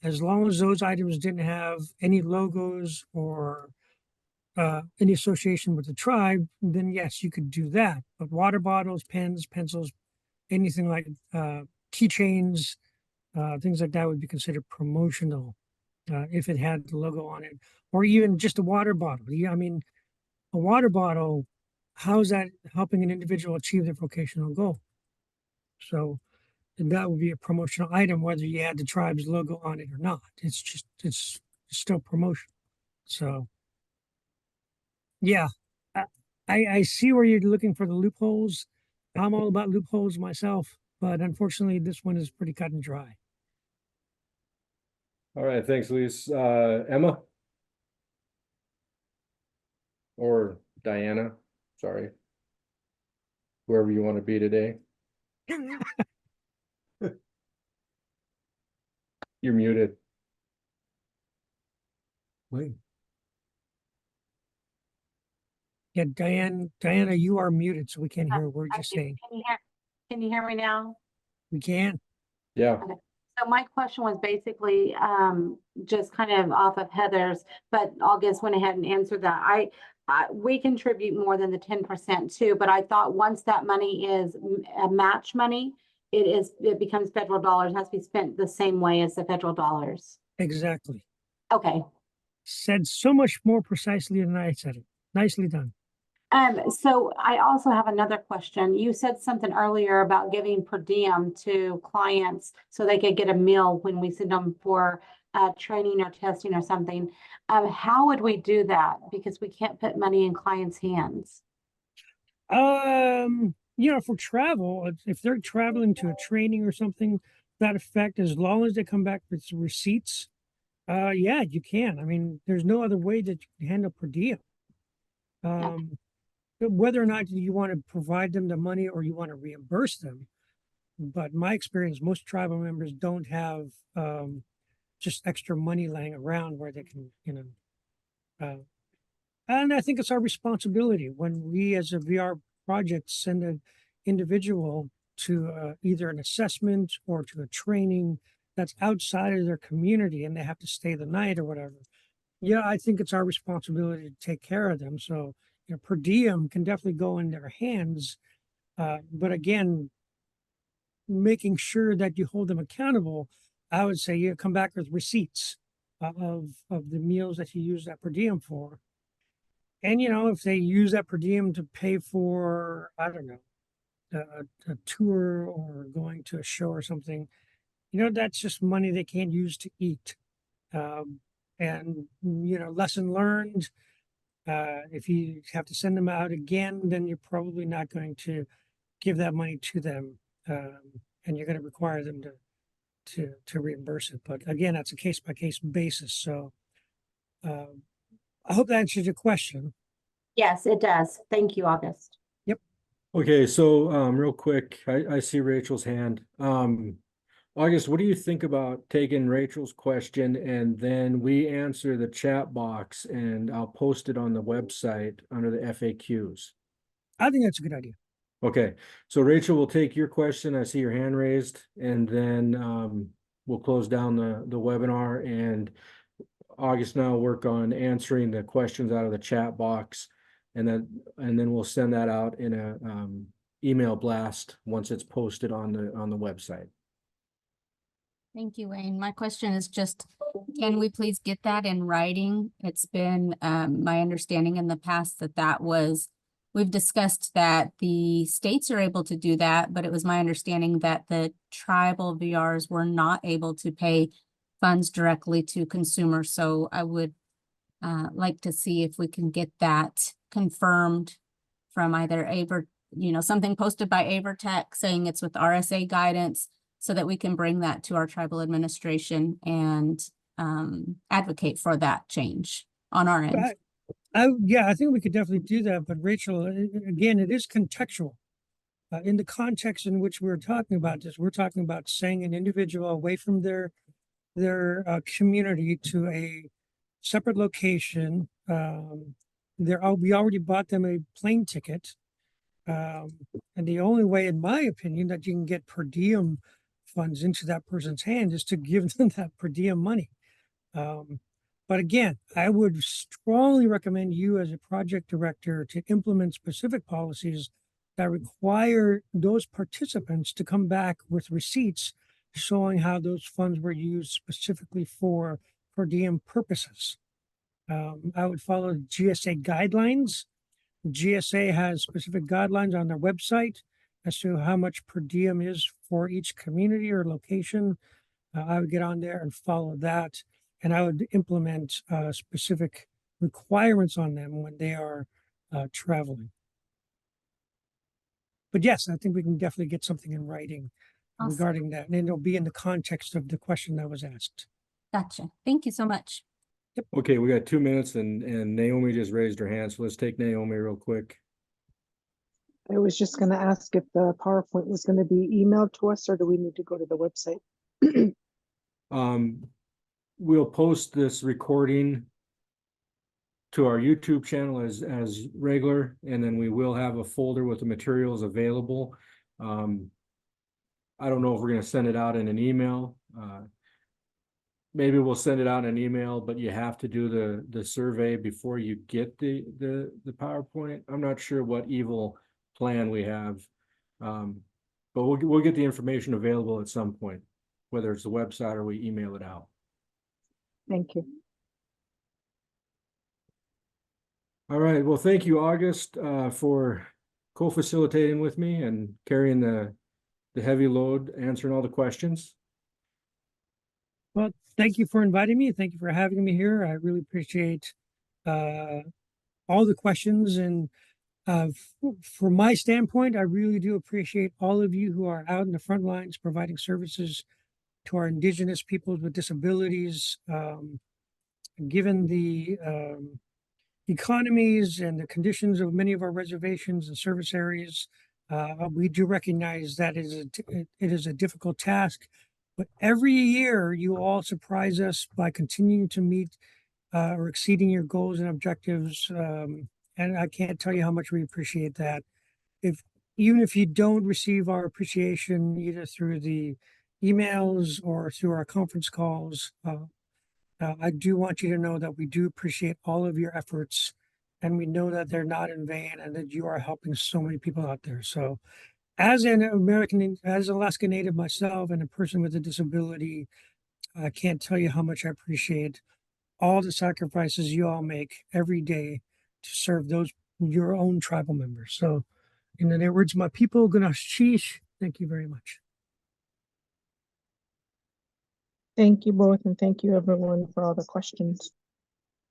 As long as those items didn't have any logos or any association with the tribe, then yes, you could do that. But water bottles, pens, pencils, anything like keychains, things like that would be considered promotional if it had the logo on it, or even just a water bottle. Yeah, I mean, a water bottle, how's that helping an individual achieve their vocational goal? So that would be a promotional item, whether you had the tribe's logo on it or not. It's still promotion. So yeah, I see where you're looking for the loopholes. I'm all about loopholes myself, but unfortunately, this one is pretty cut and dry. All right, thanks, Elise. Emma? Or Diana, sorry. Whoever you want to be today. You're muted. Wait, Yeah, Diana, you are muted, so we can't hear a word you're Okay, saying. Can you hear me now? We can. Yeah, So my question was basically just kind of off of Heather's, but August went ahead and answered that. We contribute more than the 10% too, but I thought once that money is a match money, it becomes federal dollars, has to be spent the same way as the federal dollars. Exactly. Okay. Said so much more precisely than I said it. Nicely done. So I also have another question. You said something earlier about giving per diem to clients so they could get a meal when we send them for training or testing or something. How would we do that? Because we can't put money in clients' hands. For travel, if they're traveling to a training or something to that effect, as long as they come back with receipts, yeah, you can. I mean, there's no other way that you can handle per diem. Whether or not you want to provide them the money or you want to reimburse them. But my experience, most tribal members don't have just extra money laying around where they can, and I think it's our responsibility when we as a VR project send an individual to either an assessment or to a training that's outside of their community and they have to stay the night or whatever. Yeah, I think it's our responsibility to take care of them. So, per diem can definitely go in their hands. But again, making sure that you hold them accountable, I would say you come back with receipts of the meals that you use that per diem for. And, if they use that per diem to pay for, I don't know, a tour or going to a show or something, that's just money they can't use to eat. And, lesson learned, if you have to send them out again, then you're probably not going to give that money to them. And you're going to require them to reimburse it. But again, that's a case by case basis. So I hope that answers your question. Yes, it does. Thank you, August. okay, so real quick, I see Rachel's hand. August, what do you think about taking Rachel's question and then we answer the chat box and I'll post it on the website under the FAQs? I think that's a good idea. Okay, so Rachel will take your question. I see your hand raised, and then we'll close down the webinar, and August and I will work on answering the questions out of the chat box, and then we'll send that out in a email blast once it's posted on the website. Thank you, Wayne. My question is just, can we please get that in writing? It's been my understanding in the past that we've discussed that the states are able to do that, but it was my understanding that the tribal VRs were not able to pay funds directly to consumers. So I would like to see if we can get that confirmed from either something posted by Avertech saying it's with RSA guidance, so that we can bring that to our tribal administration and advocate for that change on our end. Yeah, I think we could definitely do that. But Rachel, again, it is contextual. In the context in which we're talking about this, we're talking about saying an individual away from their community to a separate location. We already bought them a plane ticket. And the only way, in my opinion, that you can get per diem funds into that person's hand is to give them that per diem money. But again, I would strongly recommend you as a project director to implement specific policies that require those participants to come back with receipts showing how those funds were used specifically for per diem purposes. I would follow GSA guidelines. GSA has specific guidelines on their website as to how much per diem is for each community or location. I would get on there and follow that, and I would implement specific requirements on them when they are traveling. But yes, I think we can definitely get something in writing Awesome. regarding that, and it'll be in the context of the question that was asked. Gotcha. Thank you so much. Okay, we got 2 minutes, and Naomi just raised her hand, so let's take Naomi real quick. I was just going to ask if the PowerPoint was going to be emailed to us, or do we need to go to the website? We'll post this recording to our YouTube channel as regular, and then we will have a folder with the materials available. I don't know if we're going to send it out in an email. Maybe we'll send it out in an email, but you have to do the survey before you get the PowerPoint. I'm not sure what evil plan we have, but we'll get the information available at some point, whether it's the website or we email it out. Thank you. All right. Well, thank you, August, for co-facilitating with me and carrying the heavy load, answering all the questions. Well, thank you for inviting me. Thank you for having me here. I really appreciate all the questions. And from my standpoint, I really do appreciate all of you who are out in the front lines providing services to our Indigenous peoples with disabilities. Given the economies and the conditions of many of our reservations and service areas, we do recognize that it is a difficult task. But every year, you all surprise us by continuing to meet or exceeding your goals and objectives. And I can't tell you how much we appreciate that. Even if you don't receive our appreciation either through the emails or through our conference calls, I do want you to know that we do appreciate all of your efforts, and we know that they're not in vain and that you are helping so many people out there. So as an Alaska Native myself and a person with a disability, I can't tell you how much I appreciate all the sacrifices you all make every day to serve your own tribal members. So in the words of my people, Gunashish, thank you very much. Thank you both, and thank you everyone for all the questions.